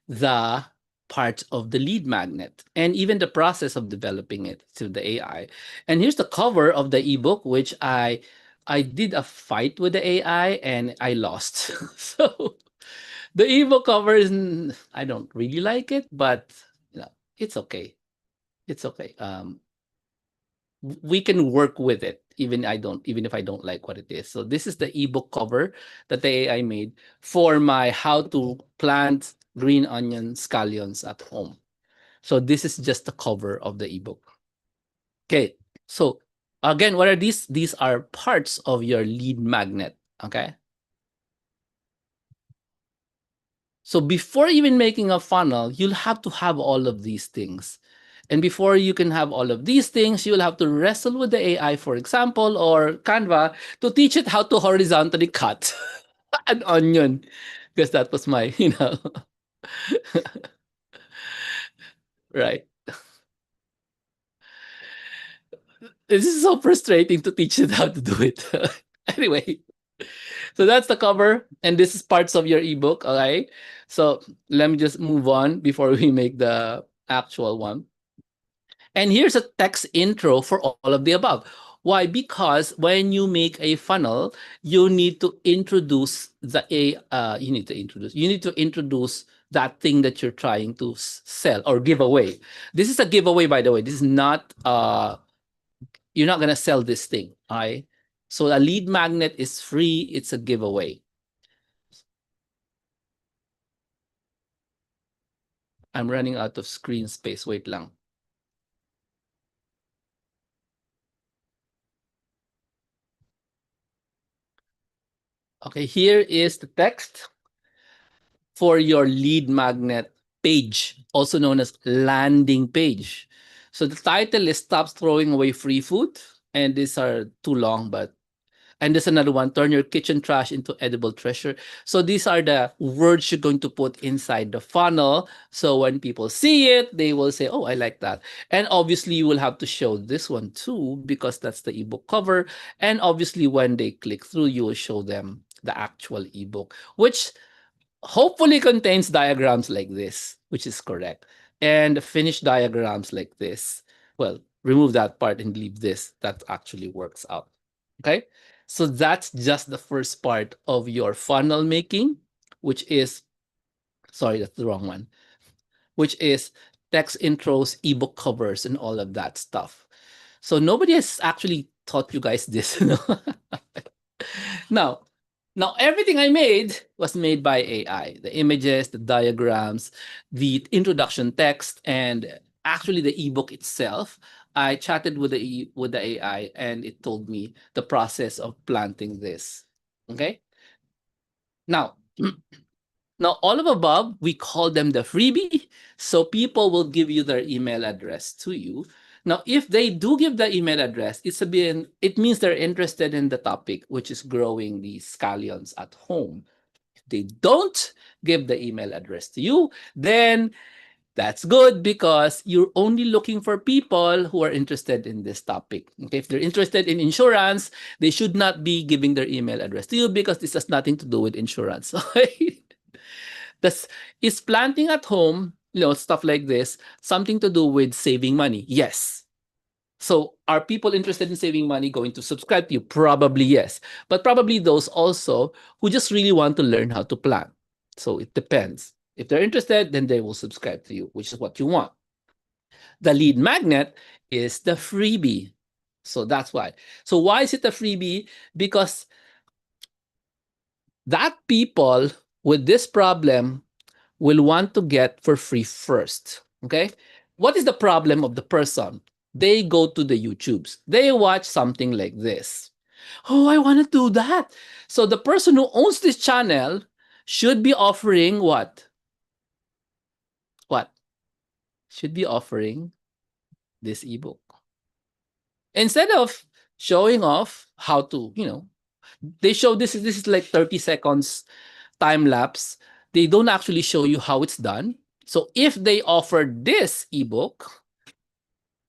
the part of the lead magnet and even the process of developing it to the AI. And here's the cover of the ebook, which I did a fight with the AI and I lost. So the ebook cover is, I don't really like it, but it's okay. It's okay. We can work with it even if I don't like what it is. So this is the ebook cover that the AI made for my how to plant green onion scallions at home. So this is just the cover of the ebook. Okay. So again, what are these? These are parts of your lead magnet. Okay. So before even making a funnel, you'll have to have all of these things. And before you can have all of these things, you'll have to wrestle with the AI, for example, or Canva to teach it how to horizontally cut an onion. Because that was my, right. This is so frustrating to teach it how to do it. Anyway, so that's the cover, and this is parts of your ebook. Okay. So let me just move on before we make the actual one. And here's a text intro for all of the above. Why? Because when you make a funnel, you need to introduce you need to introduce that thing that you're trying to sell or give away. This is a giveaway, by the way. This is not you're not gonna sell this thing. All right. So a lead magnet is free, it's a giveaway. I'm running out of screen space. Wait lang. Okay, here is the text for your lead magnet page, also known as landing page. So the title is Stop Throwing Away Free Food. And these are too long, but and there's another one, turn your kitchen trash into edible treasure. So these are the words you're going to put inside the funnel. So when people see it, they will say, oh, I like that. And obviously you will have to show this one too, because that's the ebook cover. And obviously when they click through, you will show them the actual ebook, which hopefully contains diagrams like this, which is correct, and finished diagrams like this. Well, remove that part and leave this. That actually works out. Okay. So that's just the first part of your funnel making, which is, sorry, that's the wrong one, which is text intros, ebook covers, and all of that stuff. So nobody has actually taught you guys this. Now, now everything I made was made by AI. The images, the diagrams, the introduction text, and actually the ebook itself. I chatted with the AI and it told me the process of planting this. Okay. Now, now all of above, we call them the freebie. So people will give you their email address to you. Now, if they do give the email address, it means they're interested in the topic, which is growing the scallions at home. If they don't give the email address to you, then that's good because you're only looking for people who are interested in this topic. Okay, if they're interested in insurance, they should not be giving their email address to you because this has nothing to do with insurance. Okay? That's is planting at home, stuff like this, something to do with saving money? Yes. So are people interested in saving money going to subscribe to you? Probably yes. But probably those also who just really want to learn how to plan. So it depends. If they're interested, then they will subscribe to you, which is what you want. The lead magnet is the freebie. So that's why. So why is it a freebie? Because that people with this problem will want to get for free first. Okay. What is the problem of the person? They go to the YouTubes. They watch something like this. Oh, I want to do that. So the person who owns this channel should be offering what? What? Should be offering this ebook. Instead of showing off how to, they show this is like 30 seconds time lapse. They don't actually show you how it's done. So if they offer this ebook,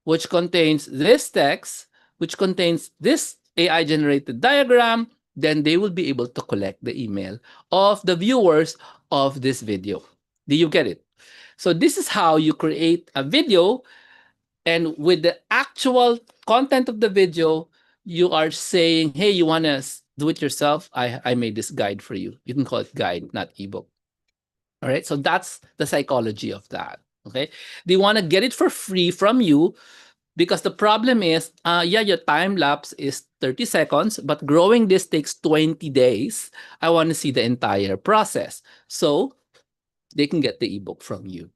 which contains this text, which contains this AI generated diagram, then they will be able to collect the email of the viewers of this video. Do you get it? So this is how you create a video, and with the actual content of the video, you are saying, hey, you want to do it yourself? I made this guide for you. You can call it guide, not ebook. All right. So that's the psychology of that. Okay, they want to get it for free from you because the problem is, yeah, your time lapse is 30 seconds, but growing this takes 20 days. I want to see the entire process. So they can get the ebook from you.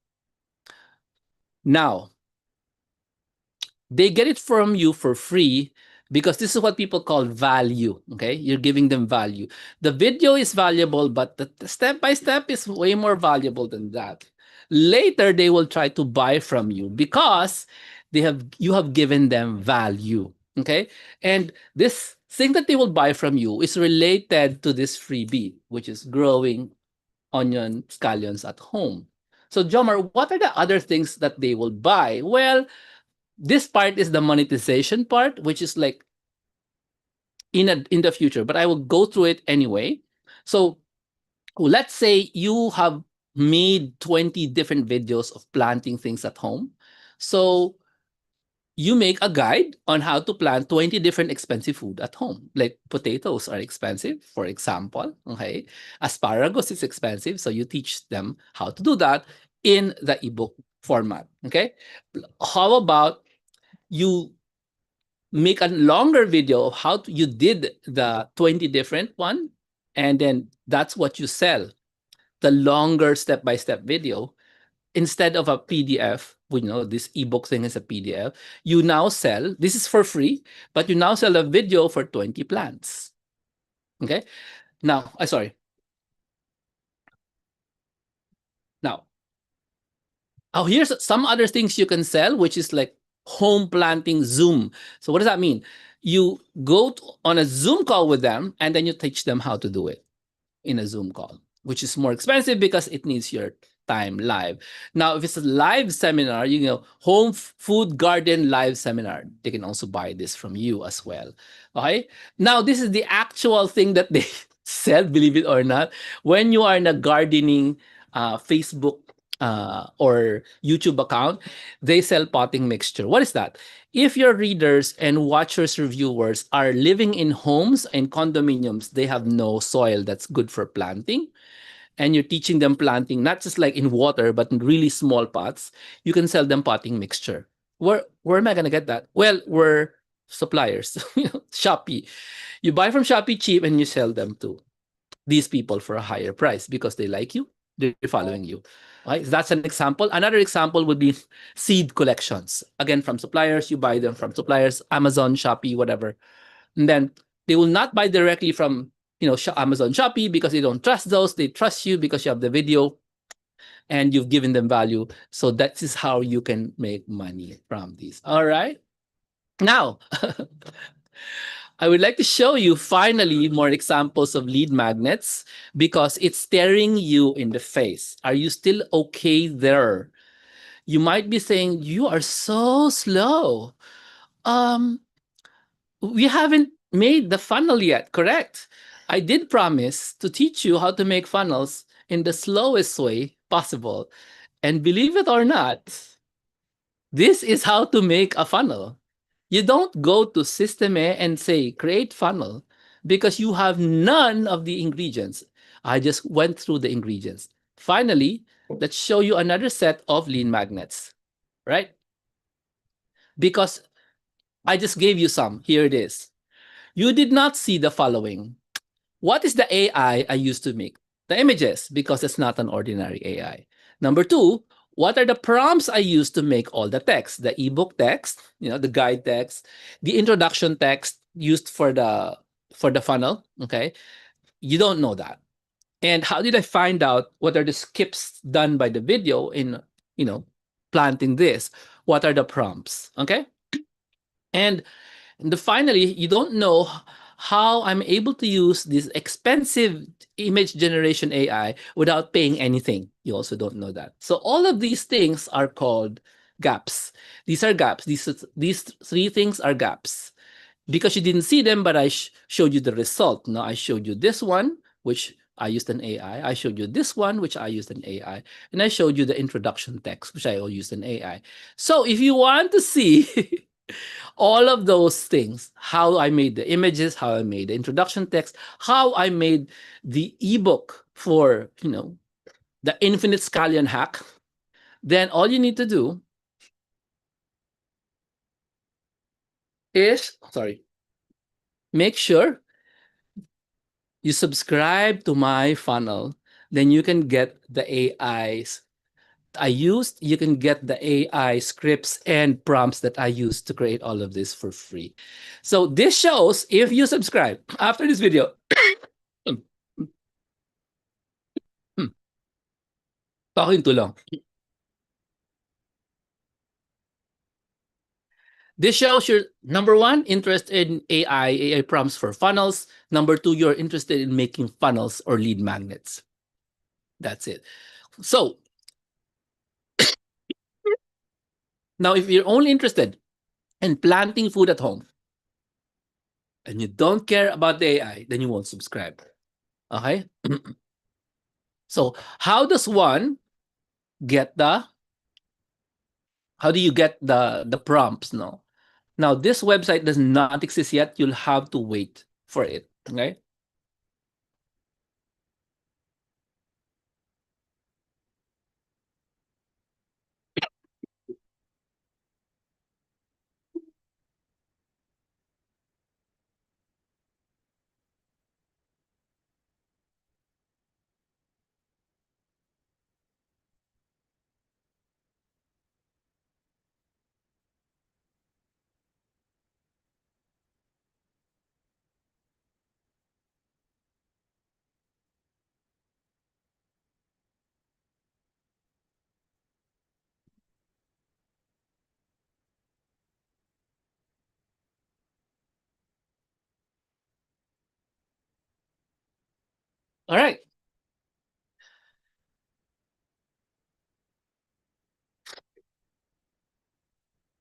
Now, they get it from you for free because this is what people call value. Okay, you're giving them value. The video is valuable, but the step by step is way more valuable than that. Later they will try to buy from you because you have given them value. Okay, and this thing that they will buy from you is related to this freebie, which is growing onion scallions at home. So Jomar, what are the other things that they will buy? Well, this part is the monetization part, which is like in the future, but I will go through it anyway. So let's say you have made 20 different videos of planting things at home. So you make a guide on how to plant 20 different expensive food at home. Like potatoes are expensive, for example. Okay. Asparagus is expensive. So you teach them how to do that in the ebook format. Okay. How about you make a longer video of how you did the 20 different one, and then that's what you sell, the longer step-by-step video, instead of a PDF. This ebook thing is a PDF. You now sell, this is for free, but you now sell a video for 20 plants. Okay. Now I sorry now Oh, here's some other things you can sell, which is like home planting Zoom. So what does that mean? You go on a Zoom call with them, and then you teach them how to do it in a Zoom call, which is more expensive because it needs your time live. Now, if it's a live seminar, home food garden live seminar, they can also buy this from you as well. Okay. Now, this is the actual thing that they sell, believe it or not. When you are in a gardening Facebook or YouTube account, they sell potting mixture. What is that? If your readers and watchers, reviewers are living in homes and condominiums, they have no soil that's good for planting, and you're teaching them planting, not just like in water, but in really small pots, you can sell them potting mixture. Where am I going to get that? Well, we're suppliers, Shopee. You buy from Shopee cheap and you sell them to these people for a higher price because they like you, they're following you. Right? That's an example. Another example would be seed collections. Again, from suppliers, you buy them from suppliers, Amazon, Shopee, whatever. And then they will not buy directly from Amazon, Shopee, because they don't trust those. They trust you because you have the video and you've given them value. So that is how you can make money from these. All right. Now, I would like to show you finally more examples of lead magnets because it's staring you in the face. Are you still okay there? You might be saying, you are so slow. Um, we haven't made the funnel yet, correct? I did promise to teach you how to make funnels in the slowest way possible. And believe it or not, this is how to make a funnel. You don't go to System A and say, create funnel, because you have none of the ingredients. I just went through the ingredients. Finally, let's show you another set of lead magnets, right? Because I just gave you some. Here it is. You did not see the following. What is the AI I used to make the images? Because it's not an ordinary AI. Number two, what are the prompts I used to make all the text? The ebook text, the guide text, the introduction text used for the funnel. Okay, you don't know that. And how did I find out what are the skips done by the video in planting this? What are the prompts? Okay, and finally, you don't know how I'm able to use this expensive image generation AI without paying anything. You also don't know that. So all of these things are called gaps. These are gaps. These three things are gaps because you didn't see them, but I showed you the result. Now I showed you this one, which I used an AI. I showed you this one, which I used an AI. And I showed you the introduction text, which I used an AI. So if you want to see all of those things, how I made the images, how I made the introduction text, how I made the ebook for the infinite scallion hack, then all you need to do is, sorry, make sure you subscribe to my funnel. Then you can get the AIs I used. You can get the AI scripts and prompts that I used to create all of this for free. So this shows if you subscribe after this video. Talking too long. This shows you're number one, interested in AI prompts for funnels. Number two, you're interested in making funnels or lead magnets. That's it. So now, if you're only interested in planting food at home and you don't care about the AI, then you won't subscribe. Okay. So how does one get the how do you get the prompts? No, now this website does not exist yet. You'll have to wait for it. Okay. All right.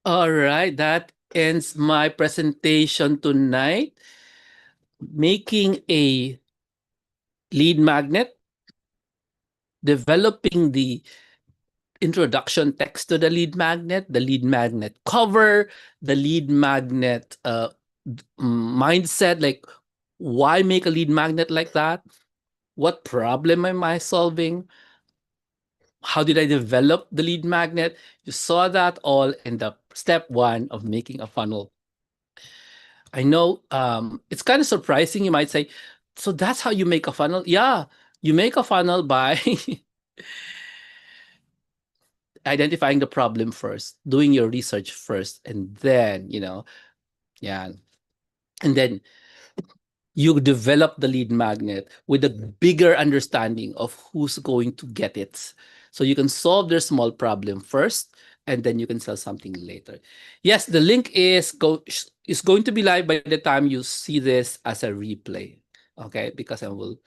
All right, that ends my presentation tonight. Making a lead magnet, developing the introduction text to the lead magnet cover, the lead magnet mindset, like why make a lead magnet like that? What problem am I solving? How did I develop the lead magnet? You saw that all in the step one of making a funnel. I know it's kind of surprising. You might say, so that's how you make a funnel? Yeah, you make a funnel by identifying the problem first, doing your research first, and then, yeah. And then you develop the lead magnet with a bigger understanding of who's going to get it. So you can solve their small problem first, and then you can sell something later. Yes, the link is going to be live by the time you see this as a replay. Okay, because I will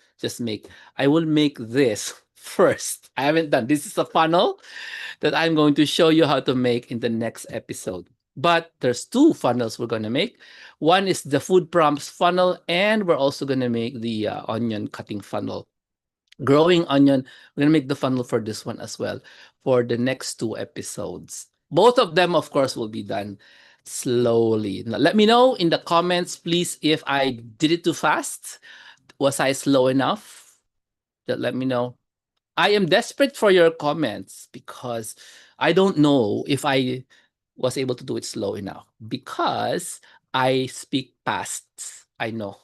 make this first. I haven't done this is a funnel that I'm going to show you how to make in the next episode. But there's two funnels we're going to make. One is the food prompts funnel, and we're also going to make the onion cutting funnel. Growing onion, we're going to make the funnel for this one as well for the next two episodes. Both of them, of course, will be done slowly. Now, let me know in the comments, please, if I did it too fast. Was I slow enough? Let me know. I am desperate for your comments because I don't know if I was able to do it slow enough because I speak past. I know.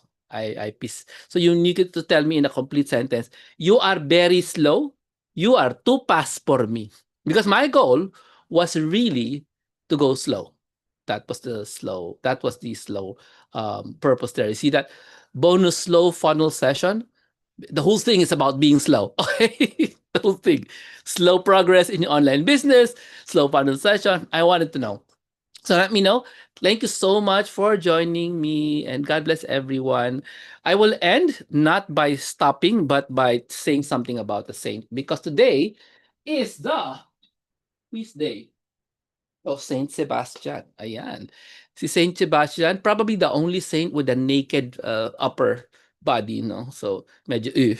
So you need to tell me in a complete sentence, you are very slow. You are too fast for me. Because my goal was really to go slow. That was the slow purpose there. You see that bonus slow funnel session? The whole thing is about being slow. Okay, the whole thing, slow progress in your online business, slow funnel session. I wanted to know, so let me know. Thank you so much for joining me, and God bless everyone. I will end not by stopping, but by saying something about the saint, because today is the feast day of Saint Sebastian. Ayan. Si Saint Sebastian, probably the only saint with a naked upper body, no? So, medyo,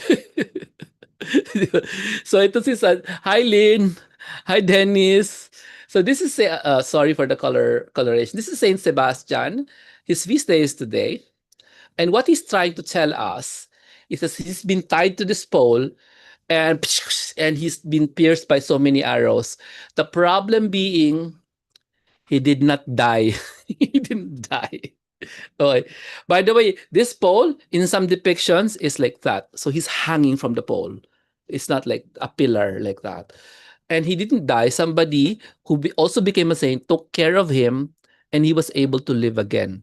so, ito si Hi, Lynn. Hi, Dennis. So, this is, sorry for the coloration. This is Saint Sebastian. His feast day is today. And what he's trying to tell us is that he's been tied to this pole and and he's been pierced by so many arrows. The problem being he did not die. He didn't die. Okay. By the way, this pole in some depictions is like that. So he's hanging from the pole. It's not like a pillar like that. And he didn't die. Somebody who also became a saint took care of him, and he was able to live again,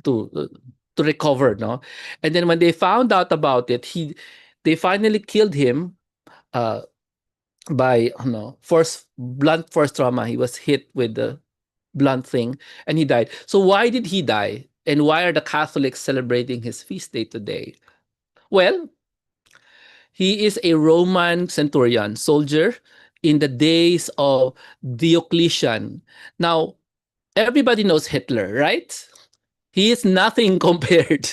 to uh, to recover. No, and then when they found out about it, they finally killed him. Uh, by force blunt force trauma. He was hit with the blunt thing, and he died. So why did he die? And why are the Catholics celebrating his feast day today? Well, he is a Roman centurion soldier in the days of Diocletian. Now, everybody knows Hitler, right? He is nothing compared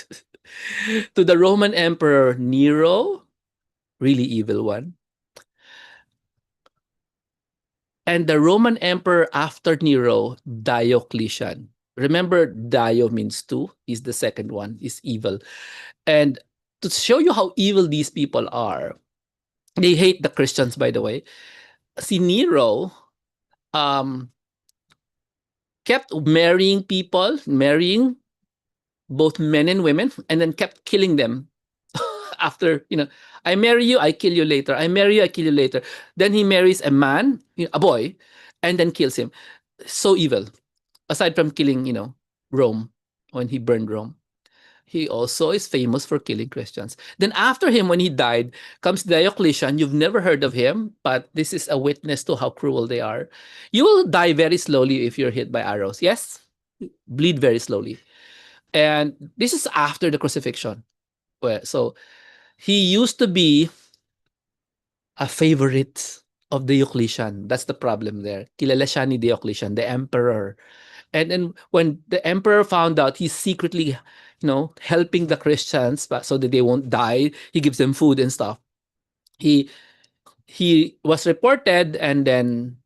to the Roman Emperor Nero, really evil one, and the Roman emperor after Nero, Diocletian. Remember, Dio means two, is the second one, is evil. And to show you how evil these people are, they hate the Christians, by the way. See, Nero um, kept marrying people, marrying both men and women, and then kept killing them after, I marry you, I kill you later. I marry you, I kill you later. Then he marries a man, a boy, and then kills him. So evil. Aside from killing, Rome, when he burned Rome, he also is famous for killing Christians. Then after him, when he died, comes Diocletian. You've never heard of him, but this is a witness to how cruel they are. You will die very slowly if you're hit by arrows. Yes, bleed very slowly. And this is after the crucifixion. Well, so he used to be a favorite of Diocletian. That's the problem there. Kilala siya ni Diocletian, the emperor. And then when the emperor found out he's secretly, helping the Christians so that they won't die, he gives them food and stuff. He he was reported, and then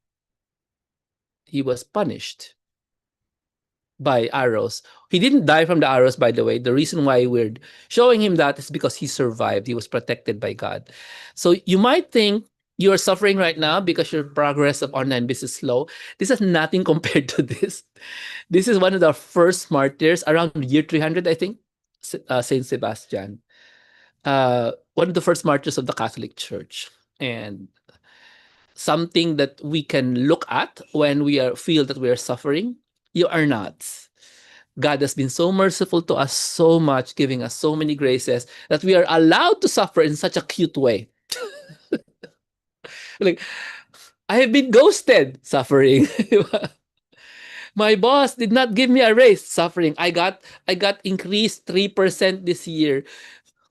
he was punished by arrows. He didn't die from the arrows, by the way. The reason why we're showing him that is because he survived. He was protected by God. So you might think you are suffering right now because your progress of online business is slow. This is nothing compared to this. This is one of the first martyrs around year 300, I think, Saint Sebastian. One of the first martyrs of the Catholic Church. And something that we can look at when feel that we are suffering. You are not. God has been so merciful to us so much, giving us so many graces that we are allowed to suffer in such a cute way. Like, I have been ghosted, suffering. My boss did not give me a raise, suffering. I got increased 3% this year,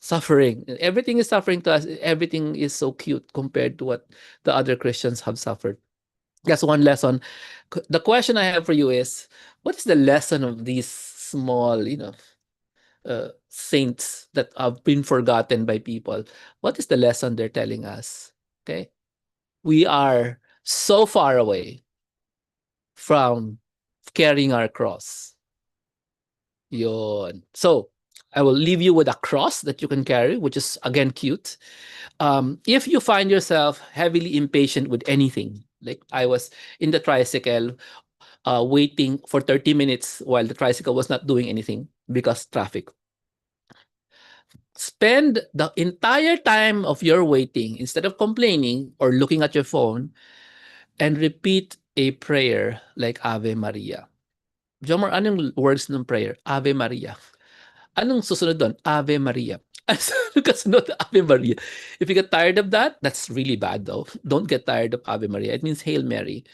suffering. Everything is suffering to us. Everything is so cute compared to what the other Christians have suffered. That's one lesson. The question I have for you is, what is the lesson of these small, saints that have been forgotten by people? What is the lesson they're telling us? Okay. We are so far away from carrying our cross. Yun. So I will leave you with a cross that you can carry, which is again cute. If you find yourself heavily impatient with anything, like I was in the tricycle waiting for 30 minutes while the tricycle was not doing anything because traffic. Spend the entire time of your waiting, instead of complaining or looking at your phone, and repeat a prayer like Ave Maria. Jomar, anong words ng prayer? Ave Maria. Anong susunod doon? Ave Maria. Ano kasunod? Ave Maria. If you get tired of that, that's really bad though. Don't get tired of Ave Maria. It means Hail Mary.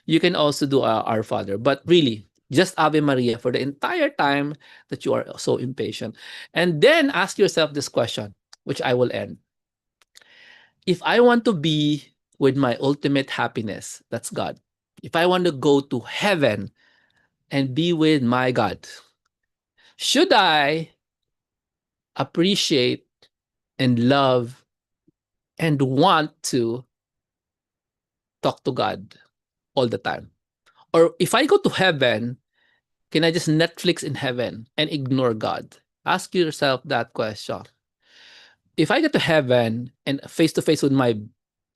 You can also do Our Father, but really, just Ave Maria for the entire time that you are so impatient. And then ask yourself this question, which I will end. If I want to be with my ultimate happiness, that's God. If I want to go to heaven and be with my God, should I appreciate and love and want to talk to God all the time? Or if I go to heaven, can I just Netflix in heaven and ignore God? Ask yourself that question. if I get to heaven and face to face with my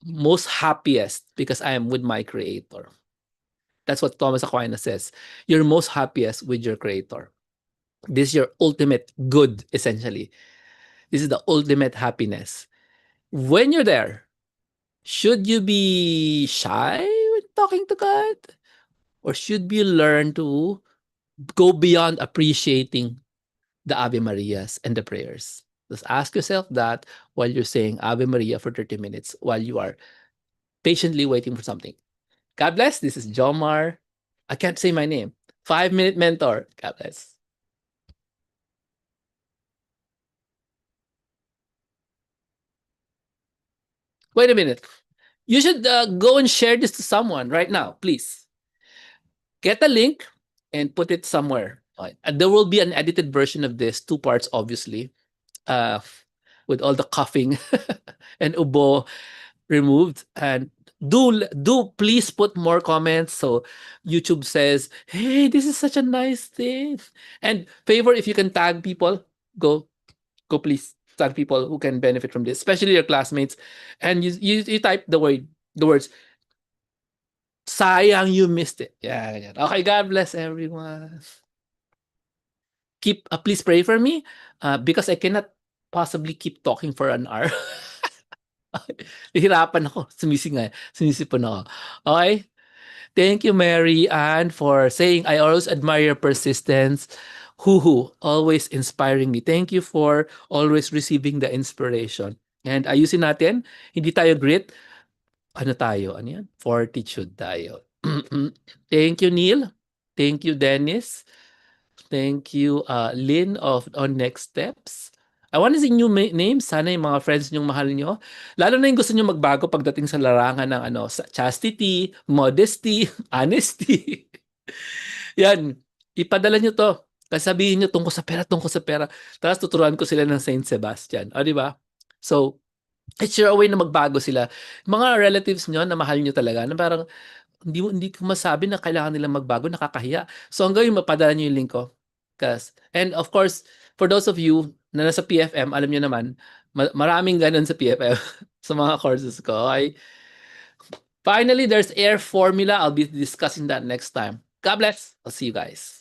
most happiest because I am with my creator. That's what Thomas Aquinas says. You're most happiest with your creator. This is your ultimate good, essentially. This is the ultimate happiness. When you're there, should you be shy when talking to God? Or should you learn to go beyond appreciating the Ave Marias and the prayers? Just ask yourself that while you're saying Ave Maria for 30 minutes while you are patiently waiting for something. God bless. This is Jomar. I can't say my name. 5-minute mentor. God bless. Wait a minute. You should go and share this to someone right now, please. Get a link and put it somewhere. There will be an edited version of this, 2 parts, obviously, uh, with all the coughing and ubo removed. And do please put more comments so YouTube says, hey, this is such a nice thing. And favor, if you can tag people, go please tag people who can benefit from this, especially your classmates. And you type the words, sayang you missed it. Yeah, yeah. Okay, God bless everyone. Please pray for me because I cannot possibly keep talking for an hour. Hihirapan ako. Sumisipon ako. Okay? Thank you, Mary Ann, for saying, I always admire your persistence. Hoo-hoo, always inspiring me. Thank you for always receiving the inspiration. And ayusin natin, hindi tayo grit. Ano tayo? Ano yan? Fortitude tayo. Thank you, Neil. Thank you, Dennis. Thank you, Lynn on Next Steps. I want to see new names. Sana yung mga friends nyong mahal nyo. Lalo na yung gusto nyo magbago pagdating sa larangan ng chastity, modesty, honesty. Yan. Ipadala nyo to. Kasi sabihin nyo tungkol sa pera, tungkol sa pera. Tapos tuturuan ko sila ng Saint Sebastian. O, di ba? So, it's your way na magbago sila. Mga relatives nyo na mahal nyo talaga, na parang hindi ko masabi na kailangan nilang magbago, nakakahiya. So hanggang yung mapadala niyo yung link ko. And of course, for those of you na nasa PFM, alam niyo naman, maraming ganun sa PFM sa mga courses ko. Okay? Finally, there's air formula. I'll be discussing that next time. God bless. I'll see you guys.